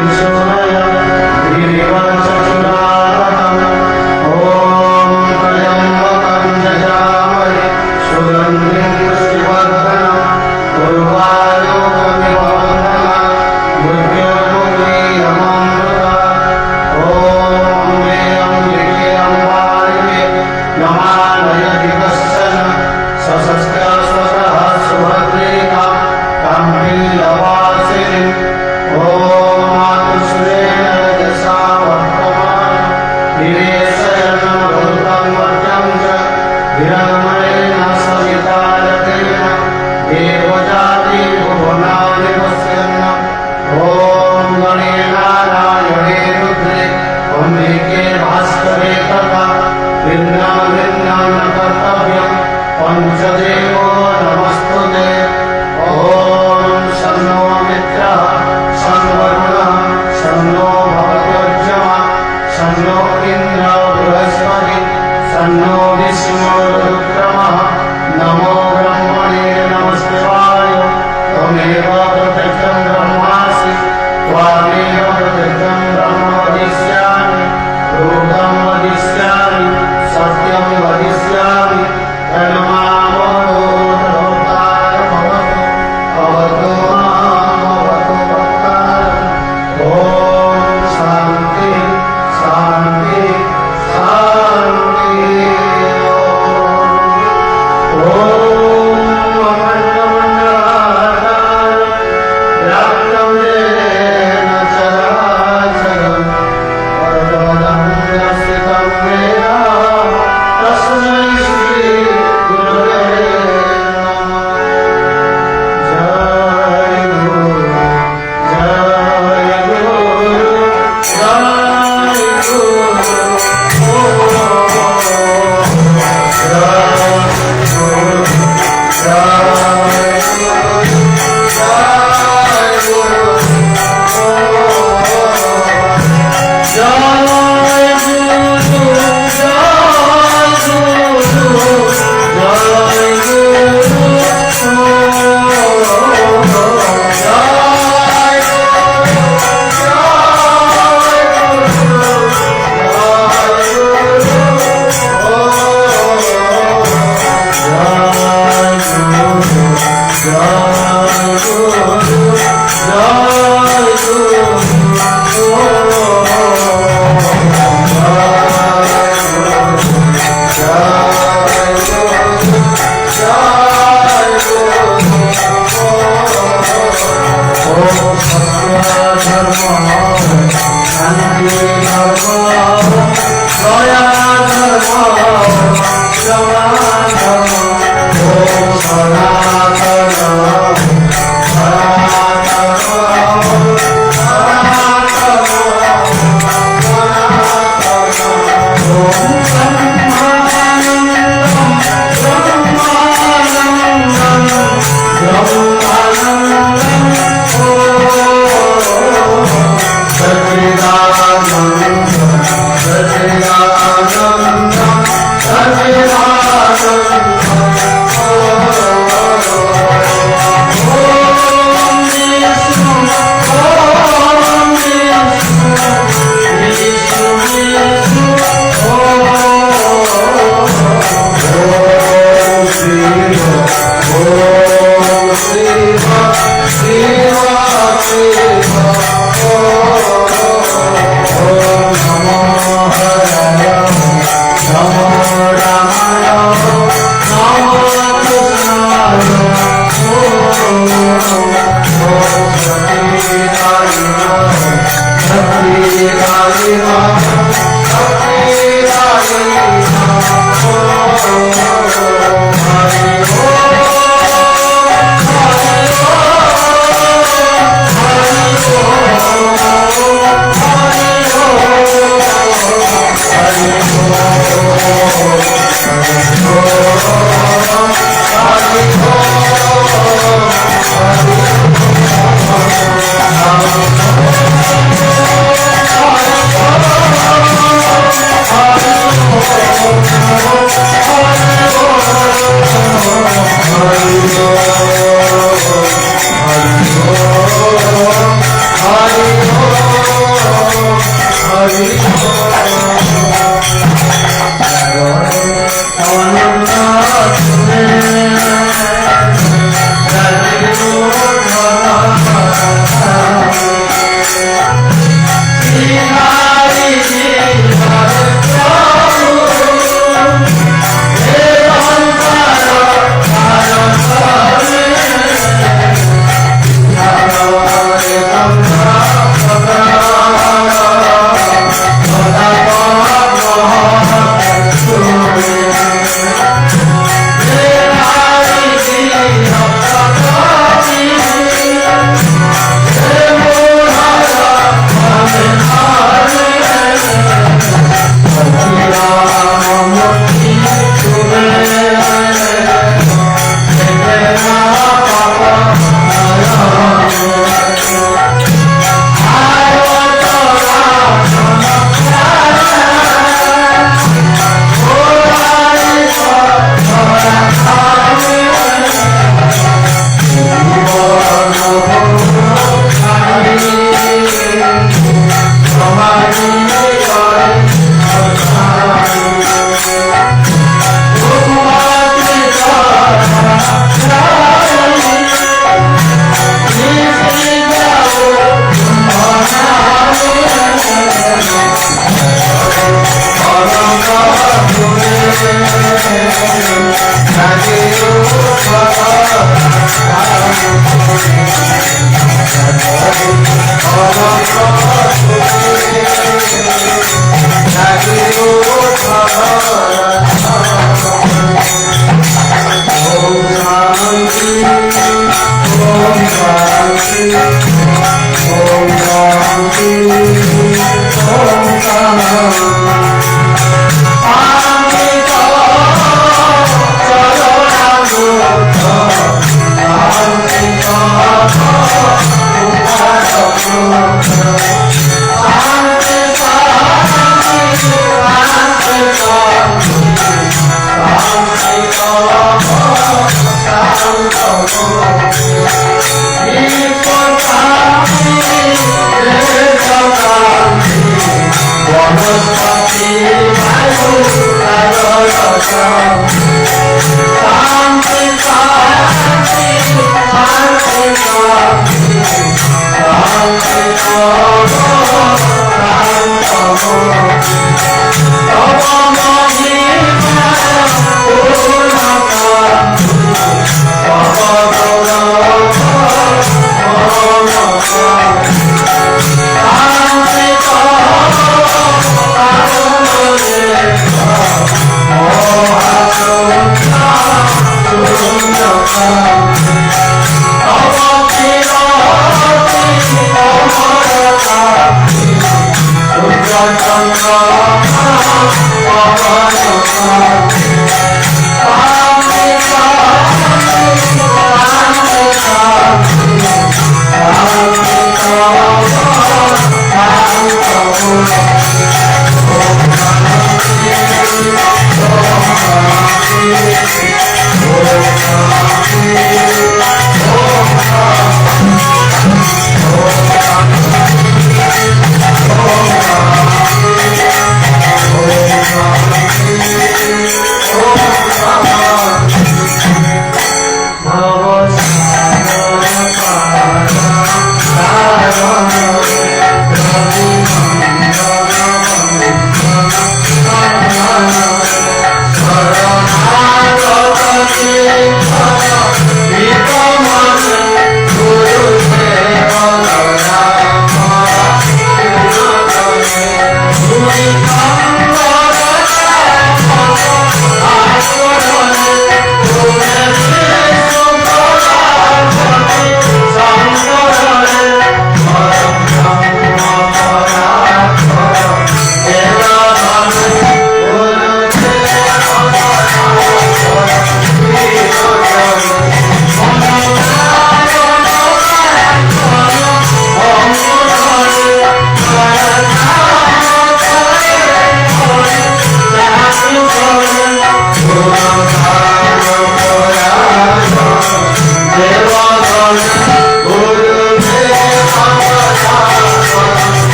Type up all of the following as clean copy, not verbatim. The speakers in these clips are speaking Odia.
Sachidana Rama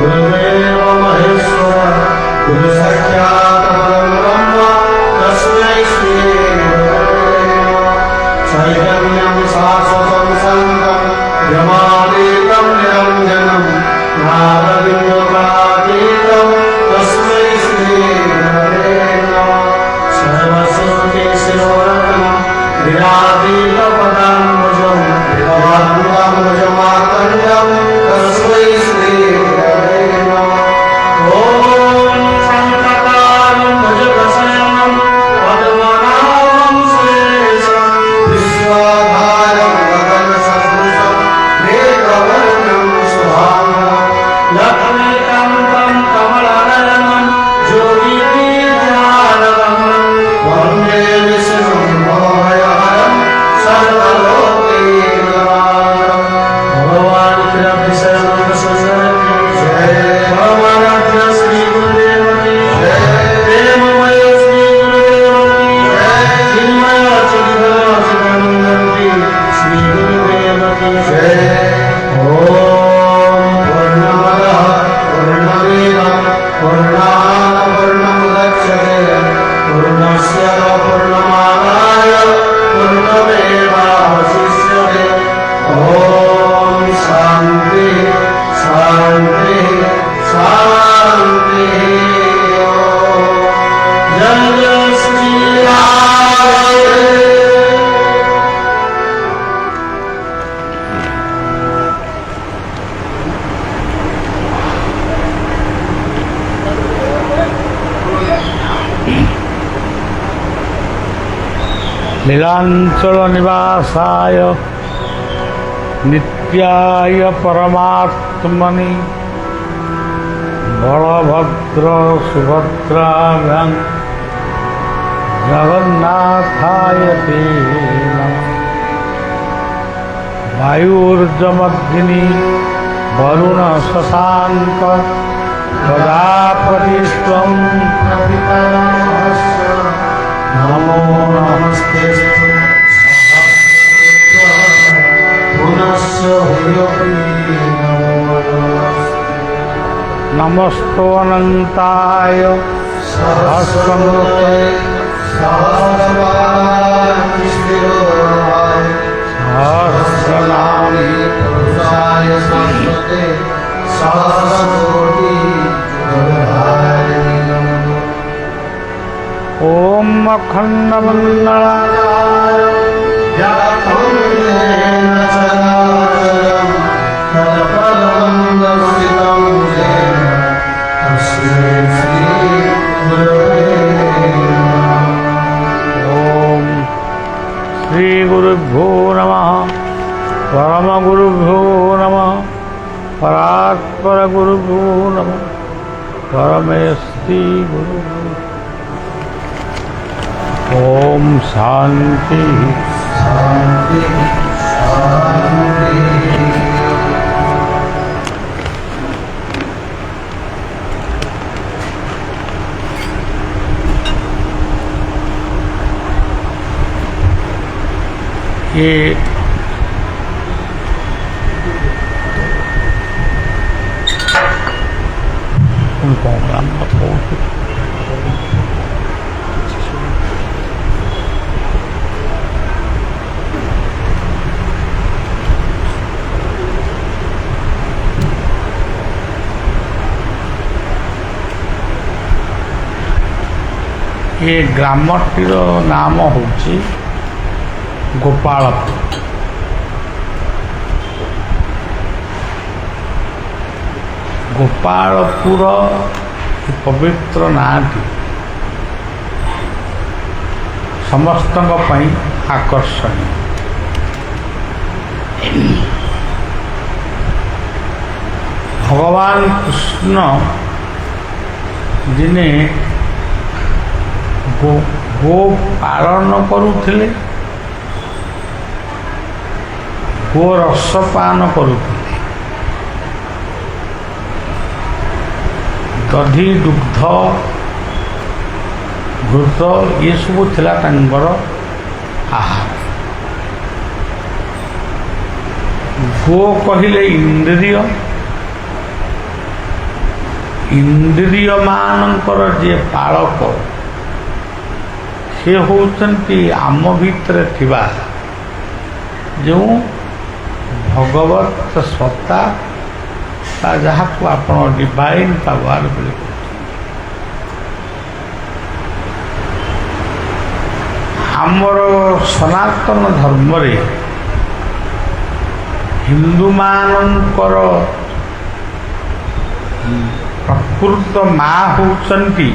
गुरुदेव महेश्वर गुरु साक्षात् परब्रह्म तस्मै श्री गुरवे नमः। चैतन्यं शाश्वतं शान्तं ब्रह्मातीतं निरञ्जनं नारविन्दोपातीतं तस्मै श्री गुरवे नमः। सर्वसिद्धिशिरोरत्नं विराजितपदाम्बुजं भवान्वाम्बुजमार्तण्डं तस्मै श्री गुरवे नमः। ॐ शान्ताकारं भुजगशयनं पद्मनाभं सुरेशं विश्वाधारं गगनसदृशं मेघवर्णं शुभाङ्गं लक्ष्मीकान्तं कमलनयनं योगिनीध्यानगमनं वन्दे विष्णुं भवभयहरं सर्वलोकैकनाथं। भगवान् कृष्ण सुंदर जय भगवान श्री गुरुदेव की जय। प्रेममय श्री गुरुदेव की जय। चिन्मय चिदानंदी श्री गुरुदेव की जय। ओम पूर्णमदः पूर्णमिदं पूर्णात् पूर्णमुदच्यते पूर्णस्य पूर्णमादाय पूर्णमेवावशिष्यते। ओम शांति शांति शांति। जय जय श्री राम। नीलांचल निवासाय नित्याय परमात्मनि बलभद्र सुभद्राभ्यां जगन्नाथाय ते नमः। वायुर्जमग्नि वरुण शशांक प्रजापतिस्त्वं प्रपितामहस्य नमो नमस्ते पुनश्च भूयोऽपि नमो नमस्ते अनन्ताय सहस्रमूर्तये सहस्रपादाय सहस्रनामे पुरुषाय शाश्वते सहस्रकोटि गणधारिणे नमः। ओम अखंडमंडलाकारं व्याप्तं येन चराचरं तत्पदं दर्शितं येन तस्मै श्री गुरवे नमः। ओम श्री गुरुभ्यो नमः। परमगुरुभ्यो नमः। परात्पर गुरुभ्यो नमः। परमेष्ठी गुरुभ्यो। ओम शांति शांति शांति। ये उनको ये ग्रामटीर नाम होची गोपालपुर। गोपालपुर पवित्र नाटी समस्त आकर्षणीय। भगवान कृष्ण दिने गो पालन करुथिले, गो रसपान करुथिले। दधि दुग्ध घृत ये सब थिला तांकर आहार। गो कहिले इंद्रिय, इंद्रिय मानकर जे पालक से होचंती आम भितर थिबा जो भगवत सत्ता जहाँ को आपण डिवाइन पावर बोले आमर सनातन धर्म रे हिंदू मानकर प्रकृत माँ होचंती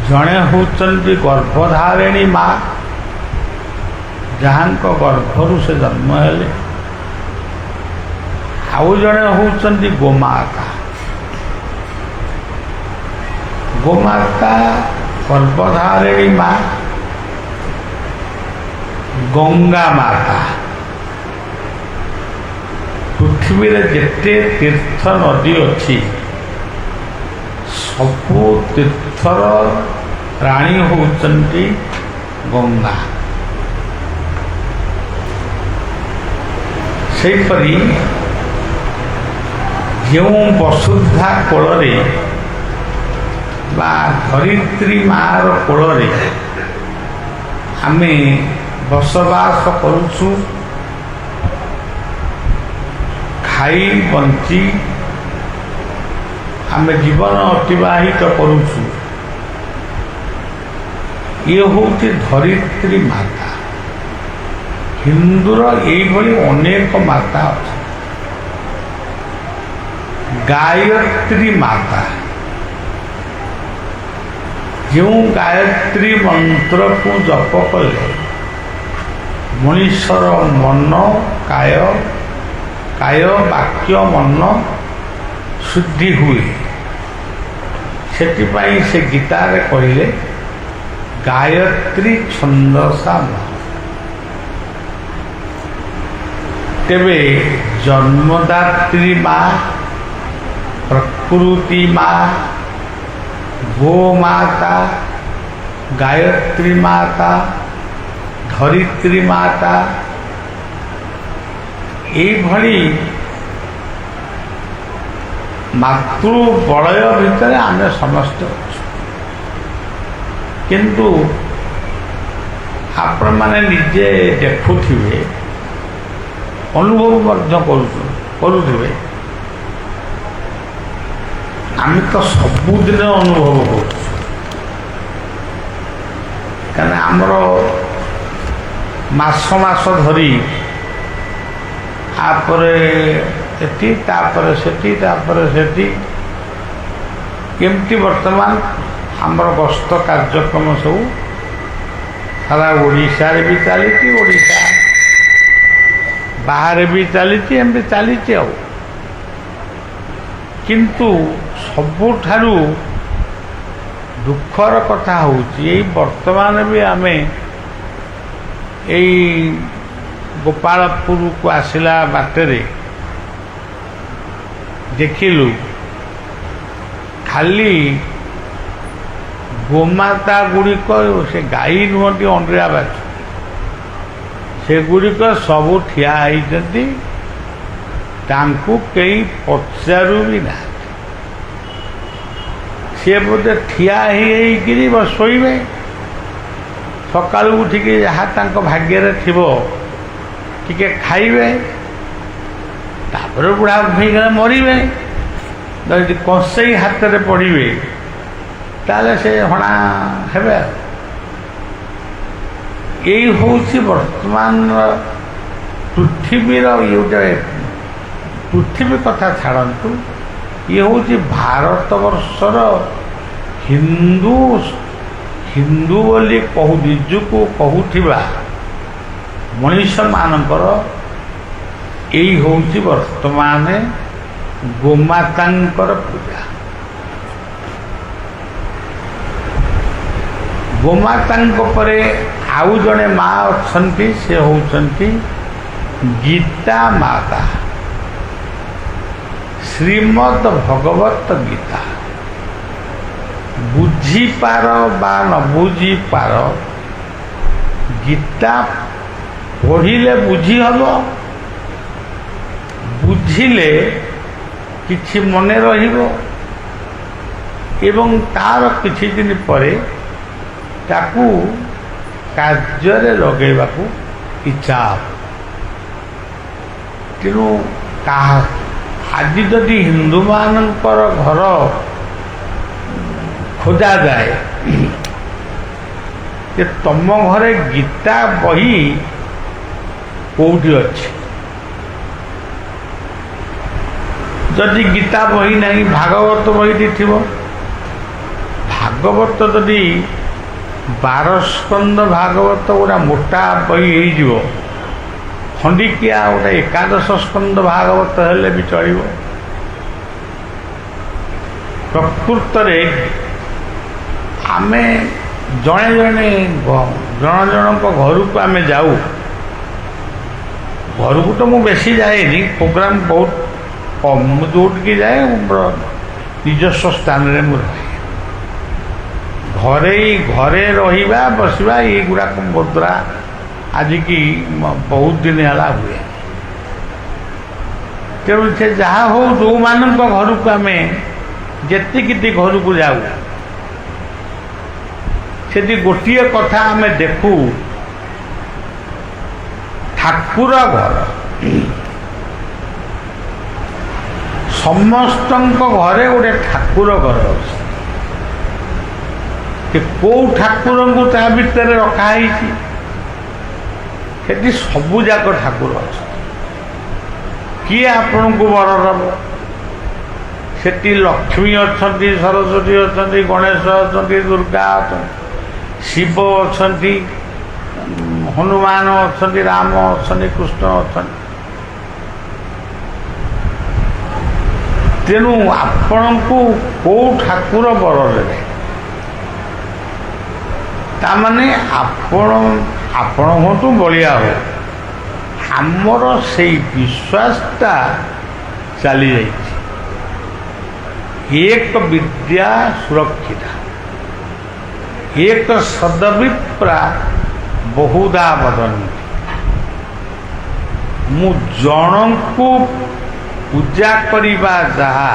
जड़े होचंती गर्भधारिणी माँ जहाँ गर्भरु से जन्म हेले आउ जड़े होचंती गोमाता गोमाता गर्भधारिणी माँ गंगा माता पृथ्वी रे जेते तीर्थ नदी अच्छी सबू तीर्थर राणी होचंती गंगा सेपरी जो वसुधा कोल बा धरित्री मार कोल आमे बसवास करुछु खाई बंची आमे जीवन अतिवाहित करुछु ये होती धरित्री माता हिंदूर यही अनेक माता अच्छी गायत्री माता जो गायत्री मंत्र को जप कले मनुष्यर मन काय काय वाक्य मन शुद्धि हुए से गीतार कहले गायत्री छंदसा तेबे जन्मदात्री माँ प्रकृति माँ गो माता गायत्री माता धरित्री माता ये मातृ बलय भितर आमे समस्त किंतु आपण माने निजे देखुथिबे अनुभव मध्य करुथिबे आम तो सबुदिन अनुभव कर आमर मास मास धरी आपरे एटी तापर सेटी केमती वर्तमान आमर गस्त कार्यक्रम सब सारा ओडिशा रे भी चली ओडिशा बाहर भी चली एमती चली किंतु सबुठारु दुखर कथा होची वर्तमान भी आमे गोपालपुर को आसला बाटरे देखिलु खाली गोमाता गुड़िक से गाई नुहति अंड्रिया बाछ से गुड़िक सबू ठिया होती तांकु कई पचारू भी ना सी बोधे ठिया ही शोबे सका उठिकी जहाँ भाग्य थो टिके खाइबे तापर बुढ़ा होकर मरवे जदि कंसई हाथ में पड़े ताले से हणा हेबे यही हूँ वर्तमान पृथ्वीर ये गोटे पृथ्वी कथा छाड़ू ये हूँ भारत वर्षर हिंदू हिंदू बोली कहू निजुको कहूथिबा मनीष मानकर यही हूँ वर्तमान गोमातांकर पूजा गोमातांक परे आउ जड़े माँ अच्छी से होचंती गीता माता श्रीमद भगवत गीता बुझी पार बा न बुझी पार गीता पढ़िले बुझी हम बुझिले କିଛି ମନେ ରହିବ ଏବଂ ତାର କିଛି ଦିନ ପରେ ତାକୁ କାର୍ଯ୍ୟରେ ଲଗେଇବାକୁ ଇଚ୍ଛା ହେବ। ତେଣୁ ତାହା ଆଜି ଯଦି ହିନ୍ଦୁମାନଙ୍କର ଘର ଖୋଜାଯାଏ ଯେ ତମ ଘରେ ଗୀତା ବହି କେଉଁଠି ଅଛି, ଯଦି ଗୀତା ବହି ନାହିଁ ଭାଗବତ ବହିଟି ଥିବ। ଭାଗବତ ଯଦି 12 ସ୍କନ୍ଦ ଭାଗବତ ଗୋଟେ ମୋଟା ବହି ହେଇଯିବ, ଖଣ୍ଡିକିଆ ଗୋଟେ 11 ସ୍କନ୍ଦ ଭାଗବତ ହେଲେ ବି ଚଳିବ। ପ୍ରକୃତରେ ଆମେ ଜଣେ ଜଣଙ୍କ ଘରକୁ ଆମେ ଯାଉ। ଘରକୁ ତ ମୁଁ ବେଶୀ ଯାଏନି, ପ୍ରୋଗ୍ରାମ ବହୁତ କମ୍। ମୁଁ ଯେଉଁଠିକି ଯାଏ ମୋର ନିଜସ୍ୱ ସ୍ଥାନରେ ମୁଁ ରହେ। ଘରେ ରହିବା ବସିବା ଏଇଗୁଡ଼ାକ ମୋ ଦ୍ୱାରା ଆଜିକି ବହୁତ ଦିନ ହେଲା ହୁଏ। ତେଣୁ ସେ ଯାହା ହଉ ଯେଉଁମାନଙ୍କ ଘରକୁ ଆମେ ଯେତିକି ଘରକୁ ଯାଉ, ସେଠି ଗୋଟିଏ କଥା ଆମେ ଦେଖୁ, ଠାକୁର ଘର। ସମସ୍ତଙ୍କ ଘରେ ଗୋଟେ ଠାକୁର ଘର ଅଛି। କେଉଁ ଠାକୁରଙ୍କୁ ତା ଭିତରେ ରଖା ହେଇଛି? ସେଠି ସବୁଯାକ ଠାକୁର ଅଛି। କିଏ ଆପଣଙ୍କୁ ବର ଦେବ? ସେଠି ଲକ୍ଷ୍ମୀ ଅଛନ୍ତି, ସରସ୍ୱତୀ ଅଛନ୍ତି, ଗଣେଶ ଅଛନ୍ତି, ଦୁର୍ଗା ଅଛନ୍ତି, ଶିବ ଅଛନ୍ତି, ହନୁମାନ ଅଛନ୍ତି, ରାମ ଅଛନ୍ତି, କୃଷ୍ଣ ଅଛନ୍ତି। ତେଣୁ ଆପଣଙ୍କୁ କେଉଁ ଠାକୁର ବର ଦେବେ? ତାମାନେ ଆପଣ ହୁଅନ୍ତୁ, ବଳିଆ ହୁଅ, ଆମର ସେଇ ବିଶ୍ୱାସଟା ଚାଲିଯାଇଛି। ଏକ ବିଦ୍ୟା ସୁରକ୍ଷିତା, ଏକ ସଦବିପ୍ରା ବହୁଧା ବଦନ୍ତି। ମୁଁ ଜଣଙ୍କୁ ପୂଜା କରିବା ଯାହା,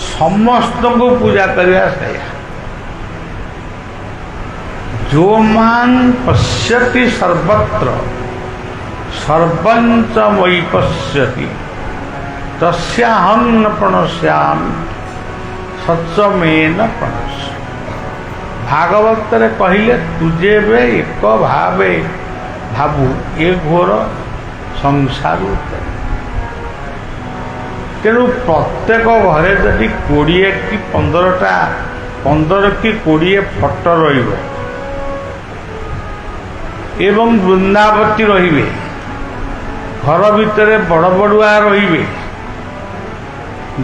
ସମସ୍ତଙ୍କୁ ପୂଜା କରିବା ସେଇଆ। जो मान पश्यति सर्वत्र सर्वञ्च मयि पश्यति तस्याहं न प्रणश्यामि सत्समेन प्रणश्य। भागवत रे कहिले तुझे बे एक भावे भाबू ए घोर संसार। तेणु प्रत्येक घरे जदि 20 कि 15 कि 20 फटो रहिबो एवं वृंदावती रहिबे, घर भितर बड़ बड़ुआ रहिबे,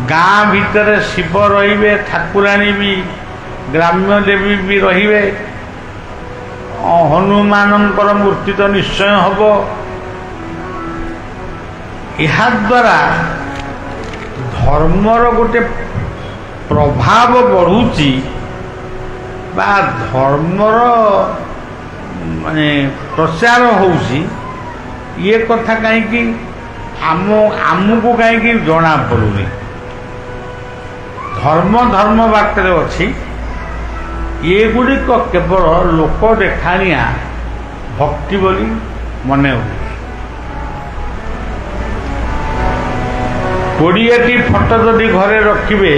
गाँ भितर शिव रहिबे, ठाकुराणी भी, ग्राम्य देवी भी रहिबे, हनुमानंकर मूर्ति तो निश्चय हब। ଏହା द्वारा धर्मर गोटे प्रभाव बढ़ुची बा धर्मर माने प्रचार होउसी। ये कथा कहीं आमको कहीं जना पड़ुनी। धर्म बाटर अच्छी, ये गुड़िक केवल लोक देखाणिया भक्ति बोली मने हुए। 20टी फटो जदि घरे रखिबे,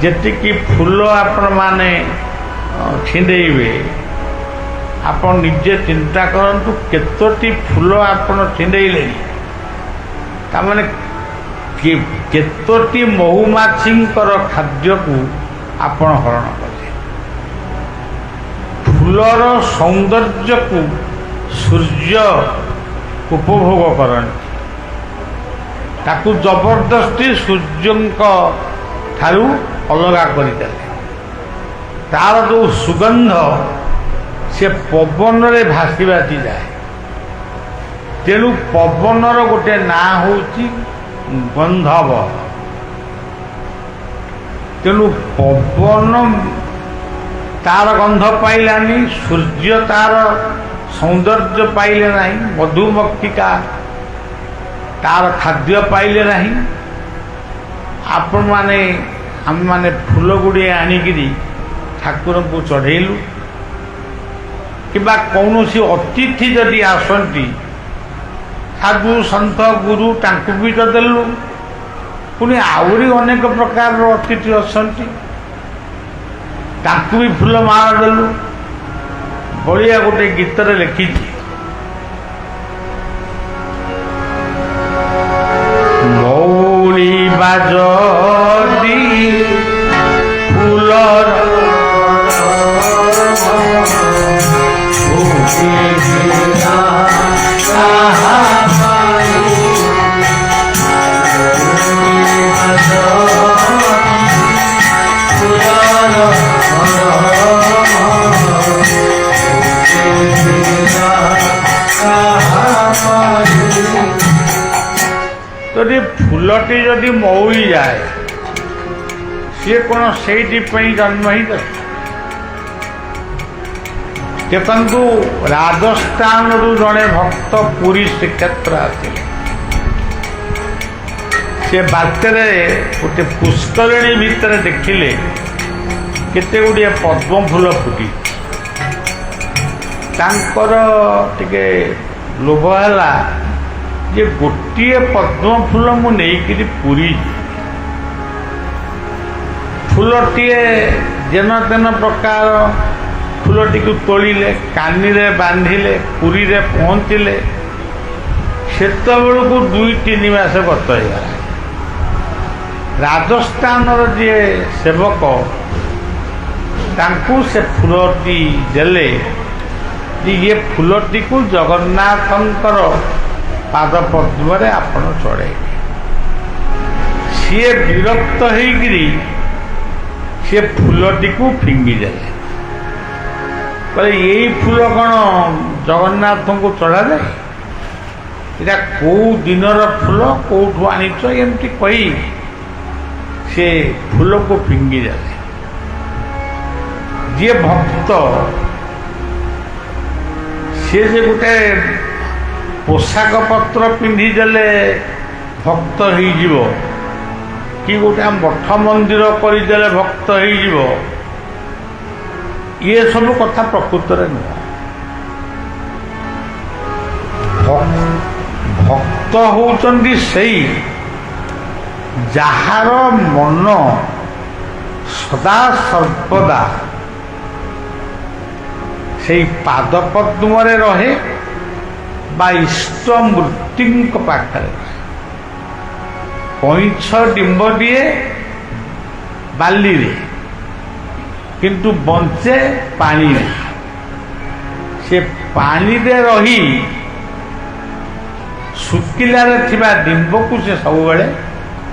जेतिकी फूल आपण माने छिंडेइबे, आपण निजे चिंता करंतु केतोटी फूल आपण छिंडेइले, तामाने केतोटी महुमाछींकर खाद्य को आपण हरण कले। फूलर सौंदर्य को सूर्य उपभोग करंती, ताकू जबरदस्ती सूर्यंक ठारू अलगा करदेले। तार जो सुगंध से पवन रे भासी भासी जाए। तेणु पवनर गोटे ना होची गंधव। तेणु पवन तार गंध पाइलानी, सूर्य तार सौंदर्य पाइले नहीं, मधुमक्षिका तार खाद्य पाइले नहीं। आपण माने आम माने फूल गुड़े आणिकी ठाकुर को चढ़ेलु कि कौन अतिथि जदि आसती साधु सन्थ गुरु तांकु भी तो देलु पुणी आहरी अनेक प्रकार अतिथि असंती तांकु भी फूल माला देलु बलिया गोटे गीत लिखी मौली बाजदी फूलर यदि फूलटी जदि मौली जाए सी कौन से जन्म ही देखु राजस्थान रु जड़े भक्त पुरी श्रीक्षेत्र आसिले से बात्य गोटे पुष्करिणी भितर देखिले केते गुड़िए पद्म फूल फुटी तांकर टिके लोभ है जे गोटे पद्म फूल मु नहीं पुरी फूलटी जेन तेन प्रकार फूलटी को तोड़िले कानी रे बांधिले पुरी रे पहुँचले सेत बेलू 2-3 मास गत होगा राजस्थान जी सेवक तांकु से फूलटी देले ये फूलटी को जगन्नाथंकर पाद पद्म आपण चढ़े सी विरक्त होकरी सी फूलटी को फिंगी देले कहले यही फूल कौन जगन्नाथ को चढ़ा जाए इटा कौ दिनर फूल कौठू आनीच एमती कही से फूल को फिंगी देले जी भक्त सी जे गोटे पोशाक पत्र पिंधि देले भक्त हो कि गोटे मठ मंदिर करदेले भक्त हो ये सब कथा प्रकृत नुह भक्त होचंदी सही जार मन सदा सर्वदा से पाद पद्म रहे बा इष्ट मूर्ति पाखे कईछ डिंब दिए बाली रे किंतु बंचे पानी रे से पानी रे रही सुकिला रे थिबा डिंब को से सब बेले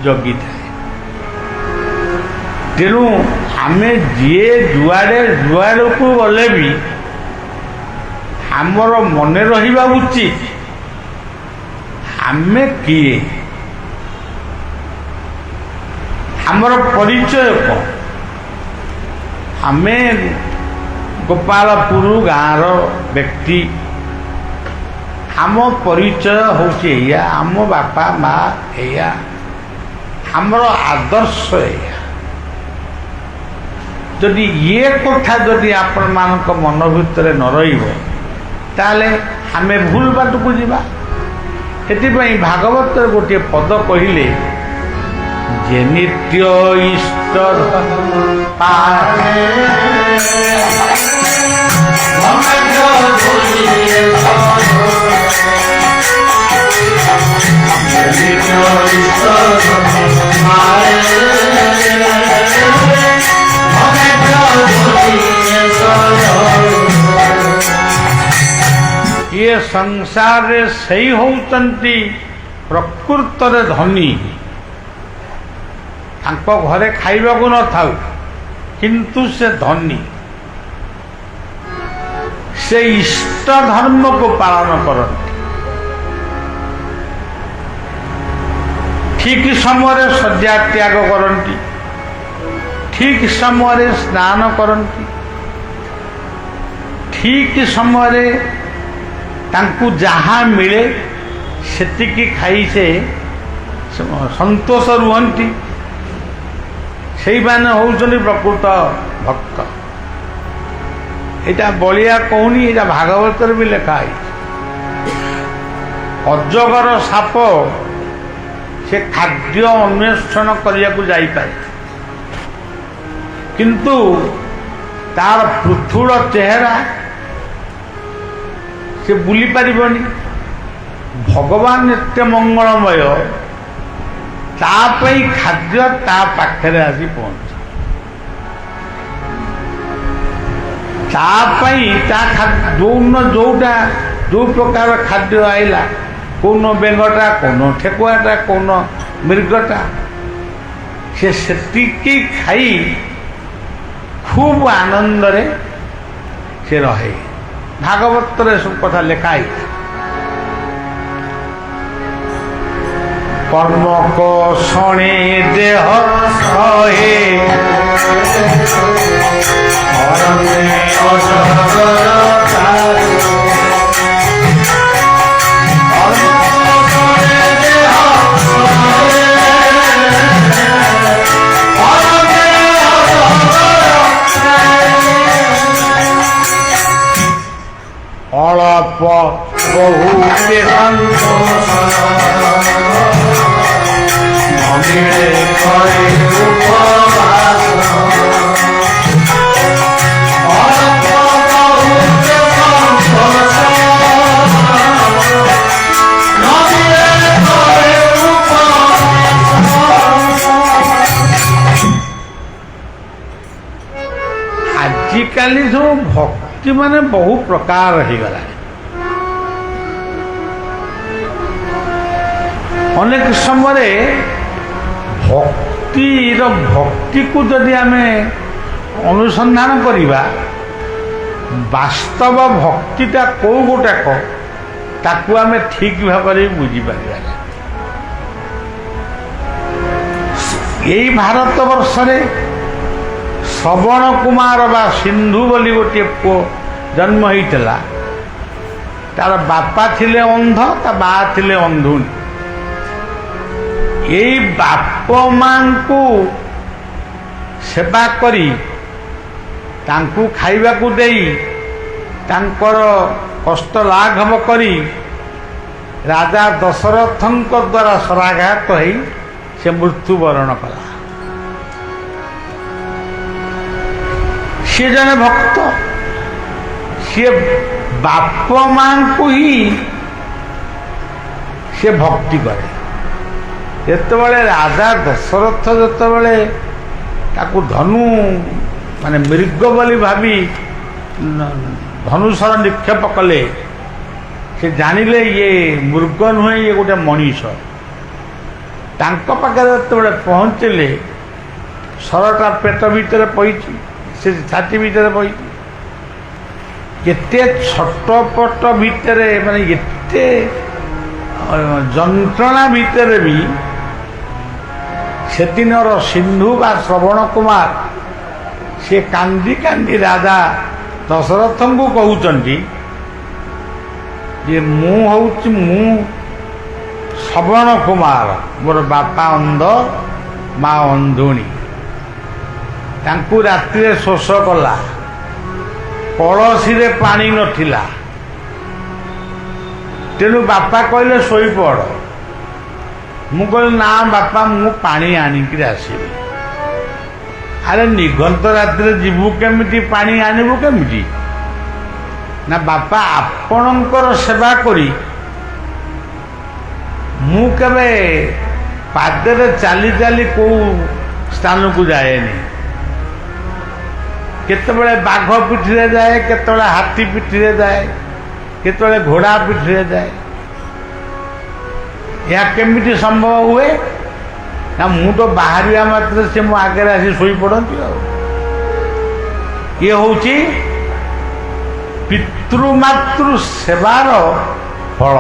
जगी थाए तेणु आमे जीए जुआड़े जुआड़ को गले भी आमर मन रहिबा उचित आमे किए आमर परिचय कौन आमे गोपालपुर गाँव व्यक्ति आम परिचय होचे या आम बापा माँ या आमर आदर्श या जदि ये कथा जदि आपण मानक मन भितर न रहिबो ताले आमे भूल बाट को जीवा एथिपाई भागवत गोटे पद कहिले जे नित्य इष्ट ये संसार रे सही होचंती प्रकृत रे धनी तांको घरे खाइबा को न थाउ किंतु से धनी से इष्ट धर्म को पालन करती ठीक समय शଯ୍ୟା त्याग करती ठीक समय स्नान करती ठीक समय तांकु जहाँ मिले सेतिकी खाई से संतोष रुहंती ସେଇମାନେ ହେଉଛନ୍ତି ପ୍ରକୃତ ଭକ୍ତ। ଏଇଟା ବଳିଆ କହୁନି, ଏଇଟା ଭାଗବତରେ ବି ଲେଖା ହେଇଛି। ଅଜଗର ସାପ ସେ ଖାଦ୍ୟ ଅନ୍ୱେଷଣ କରିବାକୁ ଯାଇପାରେ, କିନ୍ତୁ ତାର ପୃଥୁଳ ଚେହେରା ସେ ବୁଲି ପାରିବନି। ଭଗବାନ ଏତେ ମଙ୍ଗଳମୟ, ତା ପାଇଁ ଖାଦ୍ୟ ତା ପାଖରେ ଆସି ପହଞ୍ଚେ। ତା ପାଇଁ ତା ଯୋଉ ପ୍ରକାର ଖାଦ୍ୟ ଆଇଲା, କୋଉନ ବେଙ୍ଗଟା, କୋଉନ ଠେକୁଆଟା, କୋଉନ ମୃଗଟା, ସେ ସେତିକି ଖାଇ ଖୁବ୍ ଆନନ୍ଦରେ ସେ ରହେ। ଭାଗବତରେ ସବୁ କଥା ଲେଖା ହେଇଛି। কর্ম কোষণে দেহ সহে অল্প বহুতে সন্তোষ ଆଜିକାଲି ସବୁ ଭକ୍ତି ମାନେ ବହୁ ପ୍ରକାର ହେଇଗଲା। ଅନେକ ସମୟରେ ଭକ୍ତିକୁ ଯଦି ଆମେ ଅନୁସନ୍ଧାନ କରିବା, ବାସ୍ତବ ଭକ୍ତିଟା କୋଉ ଗୋଟାକ ତାକୁ ଆମେ ଠିକ୍ ଭାବରେ ବୁଝିପାରିବା। ଏଇ ଭାରତ ବର୍ଷରେ ଶ୍ରବଣ କୁମାର ବା ସିନ୍ଧୁ ବୋଲି ଗୋଟିଏ ପୁଅ ଜନ୍ମ ହେଇଥିଲା। ତାର ବାପା ଥିଲେ ଅନ୍ଧ, ତା ମା ଥିଲେ ଅନ୍ଧୁଣୀ। ଏଇ ବାପ ମାଙ୍କୁ ସେବା କରି, ତାଙ୍କୁ ଖାଇବାକୁ ଦେଇ, ତାଙ୍କର କଷ୍ଟ ଲାଘବ କରି ରାଜା ଦଶରଥଙ୍କ ଦ୍ୱାରା ଶରାଘାତ ହେଇ ସେ ମୃତ୍ୟୁବରଣ କଲା। ସିଏ ଜଣେ ଭକ୍ତ, ସିଏ ବାପ ମାଙ୍କୁ ହିଁ ସେ ଭକ୍ତି କରେ। ଯେତେବେଳେ ରାଜା ଦଶରଥ ଯେତେବେଳେ ତାକୁ ମାନେ ମୃଗ ବୋଲି ଭାବି ଧନୁଷର ନିକ୍ଷେପ କଲେ, ସେ ଜାଣିଲେ ଇଏ ମୃଗ ନୁହେଁ, ଇଏ ଗୋଟେ ମଣିଷ। ତାଙ୍କ ପାଖରେ ଯେତେବେଳେ ପହଞ୍ଚିଲେ, ଶରଟା ପେଟ ଭିତରେ ପଇଛି, ସେ ଛାତି ଭିତରେ ପଇଛି। କେତେ ଛଟପଟ ଭିତରେ, ମାନେ ଏତେ ଯନ୍ତ୍ରଣା ଭିତରେ ବି ସେଦିନର ସିନ୍ଧୁ ବା ଶ୍ରବଣ କୁମାର ସେ କାନ୍ଦି କାନ୍ଦି ରାଜା ଦଶରଥଙ୍କୁ କହୁଛନ୍ତି ଯେ ମୁଁ ଶ୍ରବଣ କୁମାର, ମୋର ବାପା ଅନ୍ଧ, ମା ଅନ୍ଧୁଣୀ। ତାଙ୍କୁ ରାତିରେ ଶୋଷ କଲା, କଳସିରେ ପାଣି ନଥିଲା, ତେଣୁ ବାପା କହିଲେ ଶୋଇପଡ଼। ମୁଁ କହିଲି ନା ବାପା, ମୁଁ ପାଣି ଆଣିକିରି ଆସିବି। ଆରେ ନିଘଣ୍ଟ ରାତିରେ ଯିବୁ କେମିତି, ପାଣି ଆଣିବୁ କେମିତି? ନା ବାପା, ଆପଣଙ୍କର ସେବା କରି ମୁଁ କେବେ ପାଦରେ ଚାଲି ଚାଲି କୋଉ ସ୍ଥାନକୁ ଯାଏନି। କେତେବେଳେ ବାଘ ପିଠିରେ ଯାଏ, କେତେବେଳେ ହାତୀ ପିଠିରେ ଯାଏ, କେତେବେଳେ ଘୋଡ଼ା ପିଠିରେ ଯାଏ। ଏହା କେମିତି ସମ୍ଭବ ହୁଏ? ନା ମୁଁ ତ ବାହାରିବା ମାତ୍ରେ ସେ ମୋ ଆଗରେ ଆସି ଶୋଇପଡ଼ନ୍ତି। ଆଉ ଇଏ ହେଉଛି ପିତୃମାତୃ ସେବାର ଫଳ।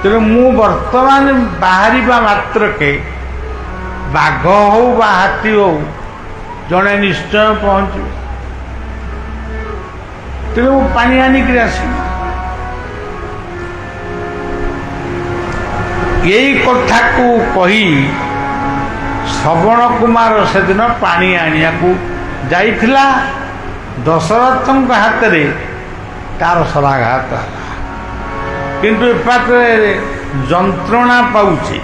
ତେଣୁ ମୁଁ ବର୍ତ୍ତମାନ ବାହାରିବା ମାତ୍ରକେ ବାଘ ହଉ ବା ହାତୀ ହଉ ଜଣେ ନିଶ୍ଚୟ ପହଞ୍ଚିବେ। ତେଣୁ ମୁଁ ପାଣି ଆଣିକିରି ଆସିବି। ଏଇ କଥାକୁ କହି ଶ୍ରବଣ କୁମାର ସେଦିନ ପାଣି ଆଣିବାକୁ ଯାଇଥିଲା। ଦଶରଥଙ୍କ ହାତରେ ତାର ଶଳାଘାତ ହେଲା, କିନ୍ତୁ ଏପାଖରେ ଯନ୍ତ୍ରଣା ପାଉଛି,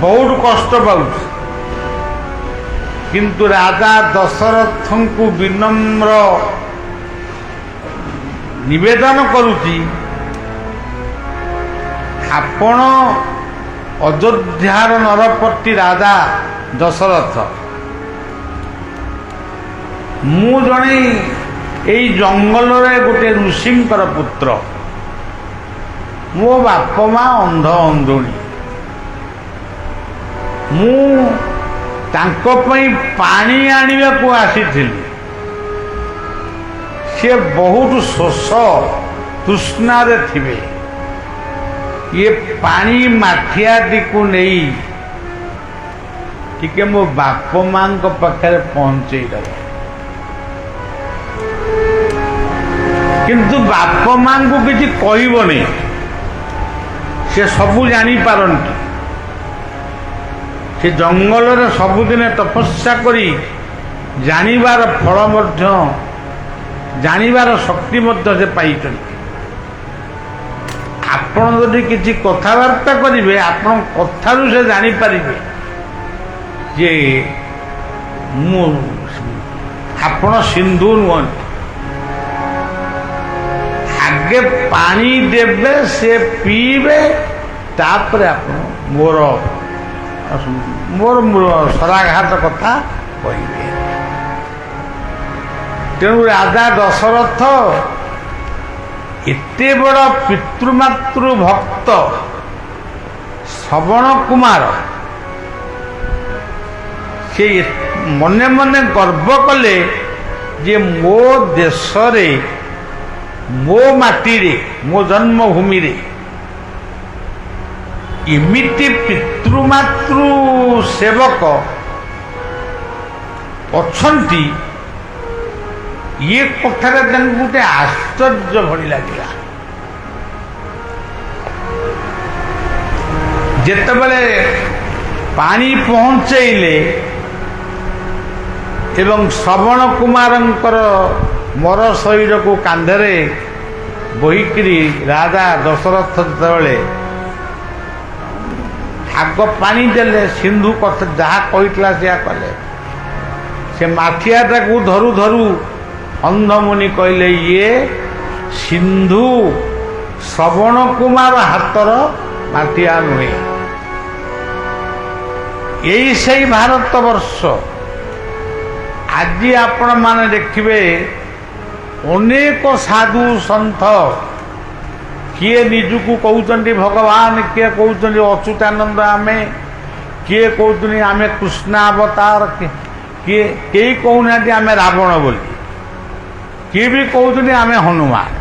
ବହୁତ କଷ୍ଟ ପାଉଛି। କିନ୍ତୁ ରାଜା ଦଶରଥଙ୍କୁ ବିନମ୍ର ନିବେଦନ କରୁଛି, ଆପଣ ଅଯୋଧ୍ୟାର ନରପତି ରାଜା ଦଶରଥ, ମୁଁ ଜଣେ ଏଇ ଜଙ୍ଗଲରେ ଗୋଟେ ଋଷିଙ୍କର ପୁତ୍ର। ମୋ ବାପ ମା ଅନ୍ଧ ଅନ୍ଧୁଣୀ। ମୁଁ ତାଙ୍କ ପାଇଁ ପାଣି ଆଣିବାକୁ ଆସିଥିଲି। ସେ ବହୁତ ଶୋଷ ତୃଷ୍ଣାରେ ଥିବେ। ଇଏ ପାଣି ମାଠିଆଟିକୁ ନେଇ ଟିକେ ମୋ ବାପ ମାଙ୍କ ପାଖରେ ପହଞ୍ଚେଇଦେବ। କିନ୍ତୁ ବାପ ମାଙ୍କୁ କିଛି କହିବନି, ସେ ସବୁ ଜାଣିପାରନ୍ତି। ସେ ଜଙ୍ଗଲରେ ସବୁଦିନେ ତପସ୍ୟା କରି ଜାଣିବାର ଫଳ ମଧ୍ୟ, ଜାଣିବାର ଶକ୍ତି ମଧ୍ୟ ସେ ପାଇଛନ୍ତି। ଆପଣ ଯଦି କିଛି କଥାବାର୍ତ୍ତା କରିବେ, ଆପଣଙ୍କ କଥାରୁ ସେ ଜାଣିପାରିବେ ଯେ ଆପଣ ସିନ୍ଧୁ ନୁହନ୍ତି। ଆଗେ ପାଣି ଦେବେ, ସେ ପିଇବେ, ତାପରେ ଆପଣ ମୋର ଶଳାଘାତ କଥା କହିବେ। ତେଣୁ ରାଜା ଦଶରଥ ଏତେ ବଡ଼ ପିତୃମାତୃ ଭକ୍ତ ଶ୍ରବଣ କୁମାର, ସେ ମନେ ମନେ ଗର୍ବ କଲେ ଯେ ମୋ ଦେଶରେ, ମୋ ମାଟିରେ, ମୋ ଜନ୍ମଭୂମିରେ ଏମିତି ପିତୃମାତୃ ସେବକ ଅଛନ୍ତି। ଇଏ କଥାରେ ତାଙ୍କୁ ଗୋଟେ ଆଶ୍ଚର୍ଯ୍ୟ ଭଳି ଲାଗିଲା। ଯେତେବେଳେ ପାଣି ପହଞ୍ଚେଇଲେ ଏବଂ ଶ୍ରବଣ କୁମାରଙ୍କର ମର ଶରୀରକୁ କାନ୍ଧରେ ବୋହିକିରି ରାଜା ଦଶରଥ ଯେତେବେଳେ ଆଗ ପାଣି ଦେଲେ, ସିନ୍ଧୁ କଥା ଯାହା କହିଥିଲା ସେୟା କଲେ। ସେ ମାଠିଆଟାକୁ ଧରୁ ଧରୁ ଅନ୍ଧମୁନି କହିଲେ, ଇଏ ସିନ୍ଧୁ ଶ୍ରବଣ କୁମାର ହାତର ମାଠିଆ ନୁହେଁ। ଏଇ ସେଇ ଭାରତ ବର୍ଷ। ଆଜି ଆପଣମାନେ ଦେଖିବେ ଅନେକ ସାଧୁ ସନ୍ଥ, କିଏ ନିଜକୁ କହୁଛନ୍ତି ଭଗବାନ, କିଏ କହୁଛନ୍ତି ଅଚ୍ୟୁତାନନ୍ଦ ଆମେ, କିଏ କହୁଛନ୍ତି ଆମେ କୃଷ୍ଣ ଅବତାର, କେହି କହୁନାହାନ୍ତି ଆମେ ରାବଣ ବୋଲି, କିଏ ବି କହୁଛନ୍ତି ଆମେ ହନୁମାନ,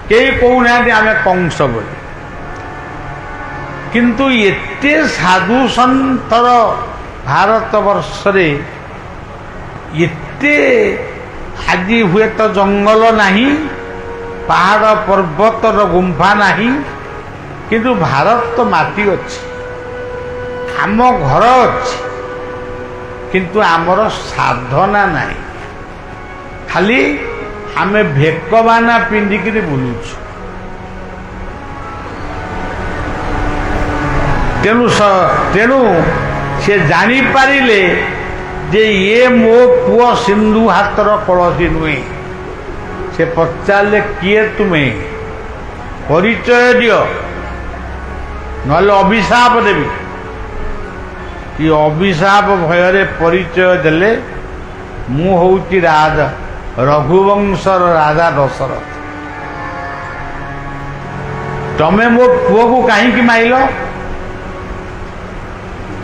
କେହି କହୁନାହାନ୍ତି ଆମେ କଂସ ବୋଲି। କିନ୍ତୁ ଏତେ ସାଧୁ ସନ୍ଥର ଭାରତ ବର୍ଷରେ ଏତେ ଆଜି ହୁଏତ ଜଙ୍ଗଲ ନାହିଁ, ପାହାଡ଼ ପର୍ବତର ଗୁମ୍ଫା ନାହିଁ, କିନ୍ତୁ ଭାରତ ମାଟି ଅଛି, ଆମ ଘର ଅଛି, କିନ୍ତୁ ଆମର ସାଧନା ନାହିଁ। ଖାଲି ଆମେ ଭେକବାନା ପିନ୍ଧିକିରି ବୁଲୁଛୁ। ତେଣୁ ସେ ଜାଣିପାରିଲେ ଯେ ଇଏ ମୋ ପୁଅ ସିନ୍ଧୁ ହାତର କଳସୀ ନୁହେଁ। ସେ ପଚାରିଲେ, କିଏ ତୁମେ? ପରିଚୟ ଦିଅ, ନହେଲେ ଅଭିଶାପ ଦେବି। ଏ ଅଭିଶାପ ଭୟରେ ପରିଚୟ ଦେଲେ, ମୁଁ ହଉଛି ରଘୁବଂଶର ରାଜା ଦଶରଥ। ତମେ ମୋ ପୁଅକୁ କାହିଁକି ମାଇଲ?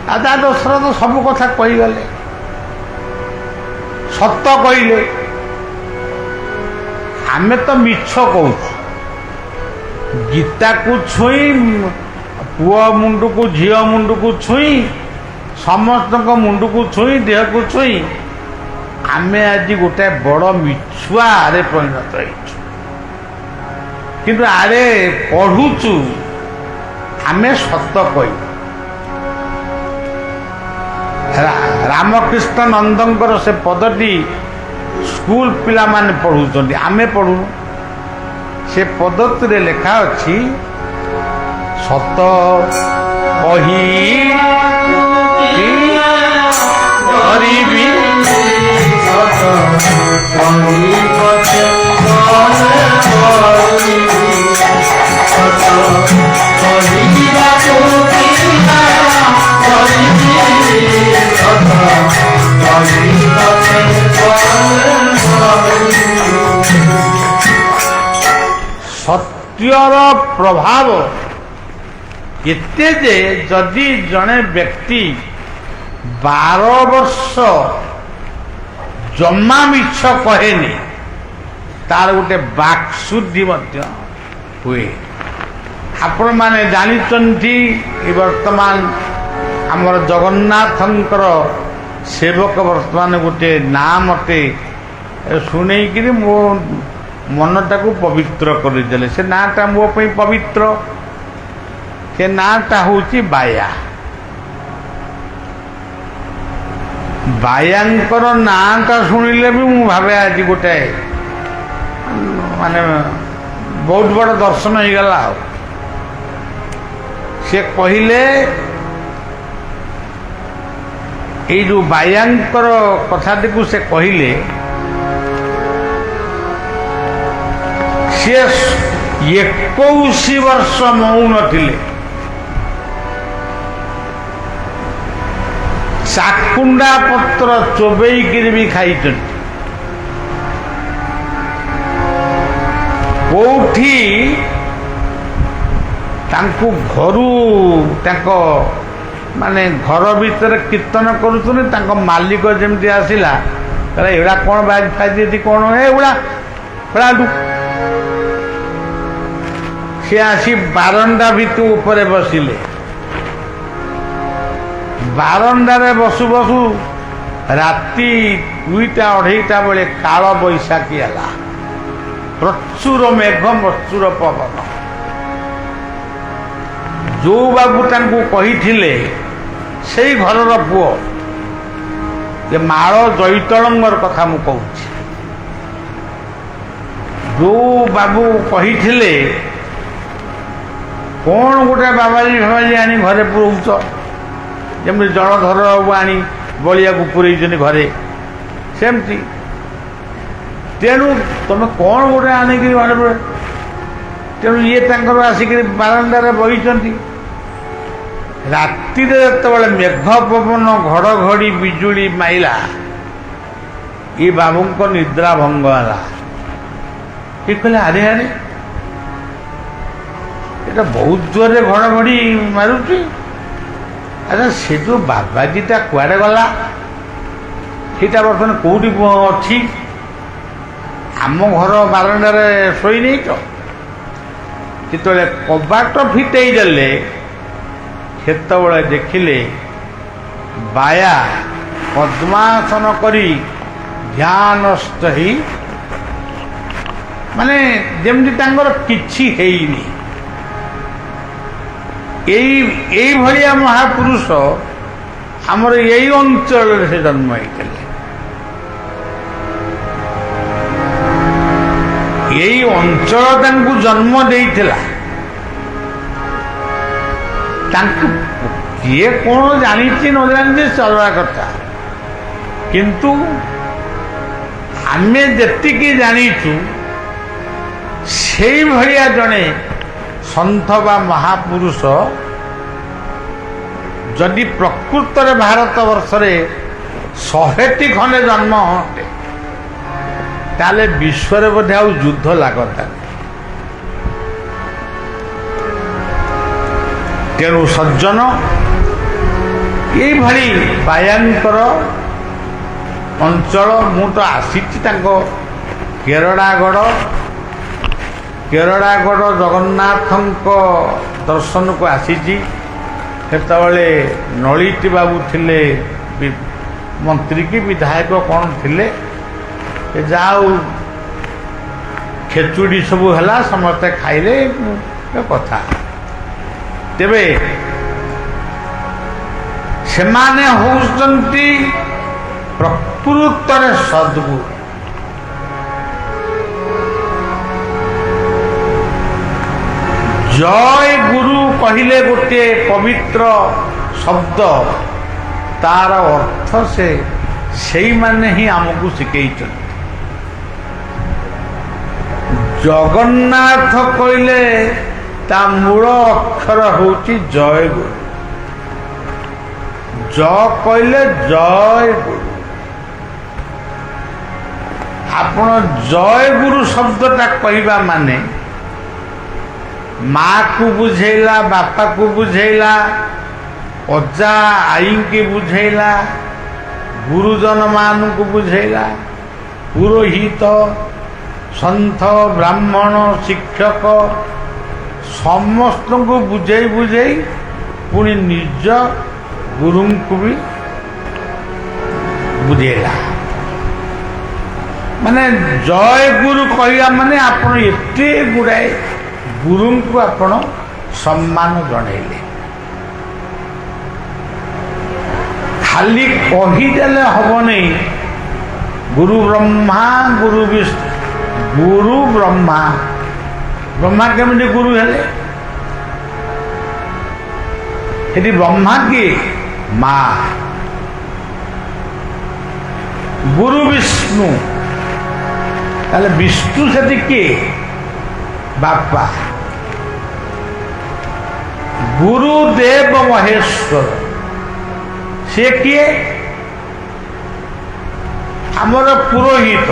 ରାଜା ଦଶରଥ ସବୁ କଥା କହିଗଲେ, ସତ କହିଲେ। ଆମେ ତ ମିଛ କହୁଛୁ। ଗୀତାକୁ ଛୁଇଁ, ପୁଅ ମୁଣ୍ଡକୁ, ଝିଅ ମୁଣ୍ଡକୁ ଛୁଇଁ, ସମସ୍ତଙ୍କ ମୁଣ୍ଡକୁ ଛୁଇଁ, ଦେହକୁ ଛୁଇଁ ଆମେ ଆଜି ଗୋଟେ ବଡ଼ ମିଛୁଆରେ ପରିଣତ ହେଇଛୁ। କିନ୍ତୁ ଆଡ଼େ ପଢ଼ୁଛୁ ଆମେ ସତ କହିବୁ। ରାମକୃଷ୍ଣ ନନ୍ଦଙ୍କର ସେ ପଦଟି ସ୍କୁଲ ପିଲାମାନେ ପଢ଼ୁଛନ୍ତି, ଆମେ ପଢ଼ୁନୁ। ସେ ପଦଟିରେ ଲେଖା ଅଛି, ସତ କହି କରିବି ସତ୍ୟର ପ୍ରଭାବ ଏତେ ଯେ ଯଦି ଜଣେ ବ୍ୟକ୍ତି 12 ବର୍ଷ ଜମା ମିଛ କହେନି, ତାର ଗୋଟେ ବାକ୍ଶୁଦ୍ଧି ମଧ୍ୟ ହୁଏ। ଆପଣମାନେ ଜାଣିଛନ୍ତି ବର୍ତ୍ତମାନ ଆମର ଜଗନ୍ନାଥଙ୍କର ସେବକ ବର୍ତ୍ତମାନ ଗୋଟେ ନାଁ ମତେ ଶୁଣେଇକିରି ମୋ ମନଟାକୁ ପବିତ୍ର କରିଦେଲେ। ସେ ନାଁଟା ମୋ ପାଇଁ ପବିତ୍ର। ସେ ନାଁଟା ହେଉଛି ବାୟା। ବାୟାଙ୍କର ନାଁଟା ଶୁଣିଲେ ବି ମୁଁ ଭାବେ ଆଜି ଗୋଟେ ମାନେ ବହୁତ ବଡ଼ ଦର୍ଶନ ହେଇଗଲା। ଆଉ ସେ କହିଲେ, ଏଇ ଯେଉଁ ବାୟାଙ୍କର କଥାଟିକୁ ସେ କହିଲେ, ସିଏ 21 ବର୍ଷ ମଉନ ଥିଲେ। ଚାକୁଣ୍ଡା ପତ୍ର ଚୋବେଇକିରି ବି ଖାଇଛନ୍ତି। କୋଉଠି ତାଙ୍କୁ ଘରୁ ତାଙ୍କ ମାନେ ଘର ଭିତରେ କୀର୍ତ୍ତନ କରୁଛନ୍ତି, ତାଙ୍କ ମାଲିକ ଯେମିତି ଆସିଲା, କହିଲା ଏଗୁଡ଼ା କ'ଣ ବାଜି ଫାଜି କ'ଣ ଏଗୁଡ଼ା ଖେଳାଠୁ। ସେ ଆସି ବାରଣ୍ଡା ଭିତରୁ ଉପରେ ବସିଲେ। ବାରଣ୍ଡାରେ ବସୁ ବସୁ ରାତି 2ଟା 2:30 ବେଳେ କାଳ ବୈଶାଖୀ ହେଲା। ପ୍ରଚୁର ମେଘ, ପ୍ରଚୁର ପବନ। ଯୋଉ ବାବୁ ତାଙ୍କୁ କହିଥିଲେ, ସେଇ ଘରର ପୁଅ, ଯେ ମାଳ ଜୈତଳଙ୍କର କଥା ମୁଁ କହୁଛି। ଯୋଉ ବାବୁ କହିଥିଲେ, କ'ଣ ଗୋଟେ ବାବାଜୀ ଫାବାଜୀ ଆଣି ଘରେ ପୁରଉଛ, ଯେମିତି ଜଳଧର ବାବୁ ଆଣି ବଳିଆକୁ ପୁରେଇଛନ୍ତି ଘରେ, ସେମିତି। ତେଣୁ ତମେ କ'ଣ ଗୋଟେ ଆଣିକିରି ଘରେ ପୁରେ। ତେଣୁ ଇଏ ତାଙ୍କର ଆସିକିରି ବାରଣ୍ଡାରେ ବହିଛନ୍ତି। ରାତିରେ ଯେତେବେଳେ ମେଘ ପବନ ଘଡ଼ଘଡ଼ି ବିଜୁଳି ମାଇଲା, ଏ ବାବୁଙ୍କ ନିଦ୍ରା ଭଙ୍ଗ ହେଲା। ଏ କହିଲେ, ଆରେ ଆରେ এটা ବହୁତ ଜୋରରେ ଘଡ଼ଘଡ଼ି ମାରୁଛି। ଆଚ୍ଛା, ସେ ଯେଉଁ ବାବାଜୀଟା କୁଆଡ଼େ ଗଲା? ସେଇଟା ବର୍ତ୍ତମାନ କେଉଁଠି ଅଛି? ଆମ ଘର ବାରଣ୍ଡାରେ ଶୋଇନେଇ ତ? ଯେତେବେଳେ କବାଟ ଫିଟେଇ ଦେଲେ, ସେତେବେଳେ ଦେଖିଲେ ବାୟା ପଦ୍ମାସନ କରି ଧ୍ୟାନସ୍ଥ ହେଇ, ମାନେ ଯେମିତି ତାଙ୍କର କିଛି ହେଇନି। এইভଳିଆ ମହାପୁରୁଷ ଆମର ଏଇ ଅଞ୍ଚଳରେ ସେ ଜନ୍ମ ହେଇଥିଲେ। ଏଇ ଅଞ୍ଚଳ ତାଙ୍କୁ ଜନ୍ମ ଦେଇଥିଲା। ତାଙ୍କୁ କିଏ କ'ଣ ଜାଣିଛି ନ ଜାଣିଛି ଚଳିବା କଥା, କିନ୍ତୁ ଆମେ ଯେତିକି ଜାଣିଛୁ ସେଇଭଳିଆ ଜଣେ ସନ୍ଥ ବା ମହାପୁରୁଷ ଯଦି ପ୍ରକୃତରେ ଭାରତ ବର୍ଷରେ 100ଟି ଖଣ୍ଡେ ଜନ୍ମ ହୁଅନ୍ତେ, ତାହେଲେ ବିଶ୍ୱରେ ବୋଧେ ଆଉ ଯୁଦ୍ଧ ଲାଗନ୍ତା। ତେଣୁ ସଜ୍ଜନ, ଏଇଭଳି ବାୟାଙ୍କର ଅଞ୍ଚଳ ମୁଁ ତ ଆସିଛି ତାଙ୍କ କେରଡ଼ାଗଡ଼ ଜଗନ୍ନାଥଙ୍କ ଦର୍ଶନକୁ ଆସିଛି। ସେତେବେଳେ ନଳିଟି ବାବୁ ଥିଲେ, ମନ୍ତ୍ରୀ କି ବିଧାୟକ କ'ଣ ଥିଲେ। ଯାଉ ଖେଚୁଡ଼ି ସବୁ ହେଲା, ସମସ୍ତେ ଖାଇଲେ କଥା। ତେବେ ସେମାନେ ହେଉଛନ୍ତି ପ୍ରକୃତରେ ସଦ୍ଗୁରୁ। ଜୟ ଗୁରୁ କହିଲେ ଗୋଟିଏ ପବିତ୍ର ଶବ୍ଦ, ତାର ଅର୍ଥ ସେଇମାନେ ହିଁ ଆମକୁ ଶିଖେଇଛନ୍ତି। ଜଗନ୍ନାଥ କହିଲେ ତା ମୂଳ ଅକ୍ଷର ହେଉଛି ଜୟ ଗୁରୁ। ଜ କହିଲେ ଜୟ ଗୁରୁ। ଆପଣ ଜୟ ଗୁରୁ ଶବ୍ଦଟା କହିବା ମାନେ ମାକୁ ବୁଝେଇଲା, ବାପାକୁ ବୁଝେଇଲା, ଅଜା ଆଈଙ୍କୁ ବୁଝେଇଲା, ଗୁରୁଜନ ମାନଙ୍କୁ ବୁଝେଇଲା, ପୁରୋହିତ, ସନ୍ଥ, ବ୍ରାହ୍ମଣ, ଶିକ୍ଷକ ସମସ୍ତଙ୍କୁ ବୁଝେଇ ବୁଝେଇ ପୁଣି ନିଜ ଗୁରୁଙ୍କୁ ବି ବୁଝେଇଲା। ମାନେ ଜୟ ଗୁରୁ କହିବା ମାନେ ଆପଣ ଏତେ ଗୁଡ଼ାଏ ଗୁରୁଙ୍କୁ ଆପଣ ସମ୍ମାନ ଜଣେଇଲେ। ଖାଲି କହିଦେଲେ ହବନି ଗୁରୁ ବ୍ରହ୍ମା ଗୁରୁ ବିଷ୍ଣୁ। ଗୁରୁ ବ୍ରହ୍ମା, ବ୍ରହ୍ମା କେମିତି ଗୁରୁ ହେଲେ? ସେଠି ବ୍ରହ୍ମା କିଏ? ମା। ଗୁରୁ ବିଷ୍ଣୁ, ତାହେଲେ ବିଷ୍ଣୁ ସେଠି କିଏ? ବାପା। ଗୁରୁଦେବ ମହେଶ୍ୱର ସେ କିଏ? ଆମର ପୁରୋହିତ,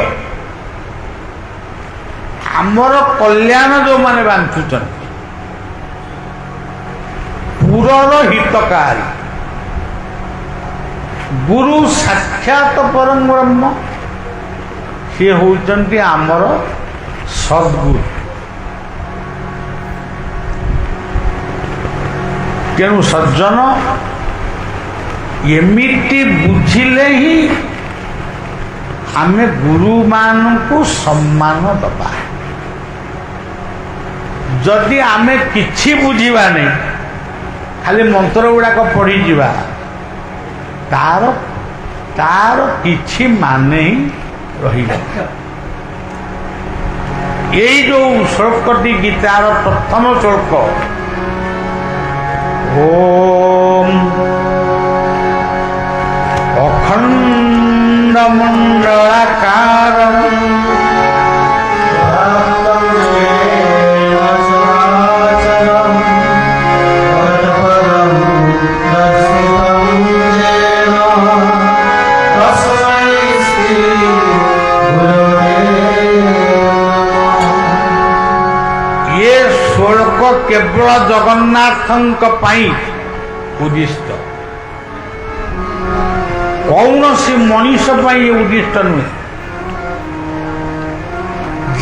ଆମର କଲ୍ୟାଣ ଯୋଉମାନେ ବାଞ୍ଚୁଛନ୍ତି, ପୁରର ହିତକାରୀ। ଗୁରୁ ସାକ୍ଷାତ ପରମ ବ୍ରହ୍ମ, ସିଏ ହେଉଛନ୍ତି ଆମର ସଦ୍ଗୁରୁ। ତେଣୁ ସଜ୍ଜନ ଏମିତି ବୁଝିଲେ ହିଁ ଆମେ ଗୁରୁମାନଙ୍କୁ ସମ୍ମାନ ଦେବା। ଯଦି ଆମେ କିଛି ବୁଝିବାନି, ଖାଲି ମନ୍ତ୍ର ଗୁଡ଼ାକ ପଢ଼ିଯିବା, ତାର କିଛି ମାନେ ହିଁ ରହିବ। ଏଇ ଯୋଉ ଶ୍ଲୋକଟି ଗୀତାର ପ୍ରଥମ ଶ୍ଲୋକ, ଓମ୍ ଅଖଣ୍ଡମଣ୍ଡଳାକାରଂ କେବଳ ଜଗନ୍ନାଥଙ୍କ ପାଇଁ ଉଦ୍ଦିଷ୍ଟ, କୌଣସି ମଣିଷ ପାଇଁ ଉଦ୍ଦିଷ୍ଟ ନୁହେଁ।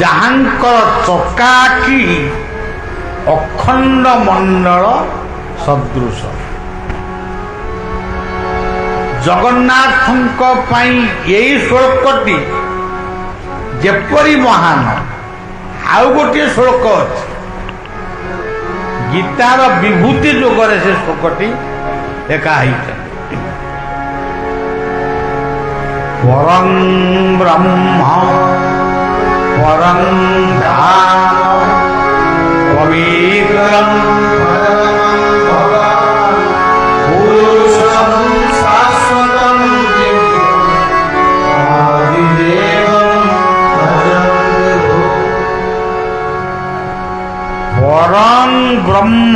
ଯାହାଙ୍କର ଚକାଆଖି ଅଖଣ୍ଡ ମଣ୍ଡଳ ସଦୃଶ, ଜଗନ୍ନାଥଙ୍କ ପାଇଁ ଏଇ ଶ୍ଲୋକଟି ଯେପରି ମହାନ, ଆଉ ଗୋଟିଏ ଶ୍ଲୋକ ଅଛି ଗୀତାର ବିଭୂତି ଯୋଗରେ ସେ ଶ୍ଲୋକଟି ଲେଖା ହେଇଛନ୍ତି। ପରଂ ବ୍ରହ୍ମ ପରଂ ଧାମ ପବିତ୍ରଂ ପୁରୁଷଂ ଶାଶ୍ୱତଂ ଆଦିଦେବଂ পরং ব্রহ্ম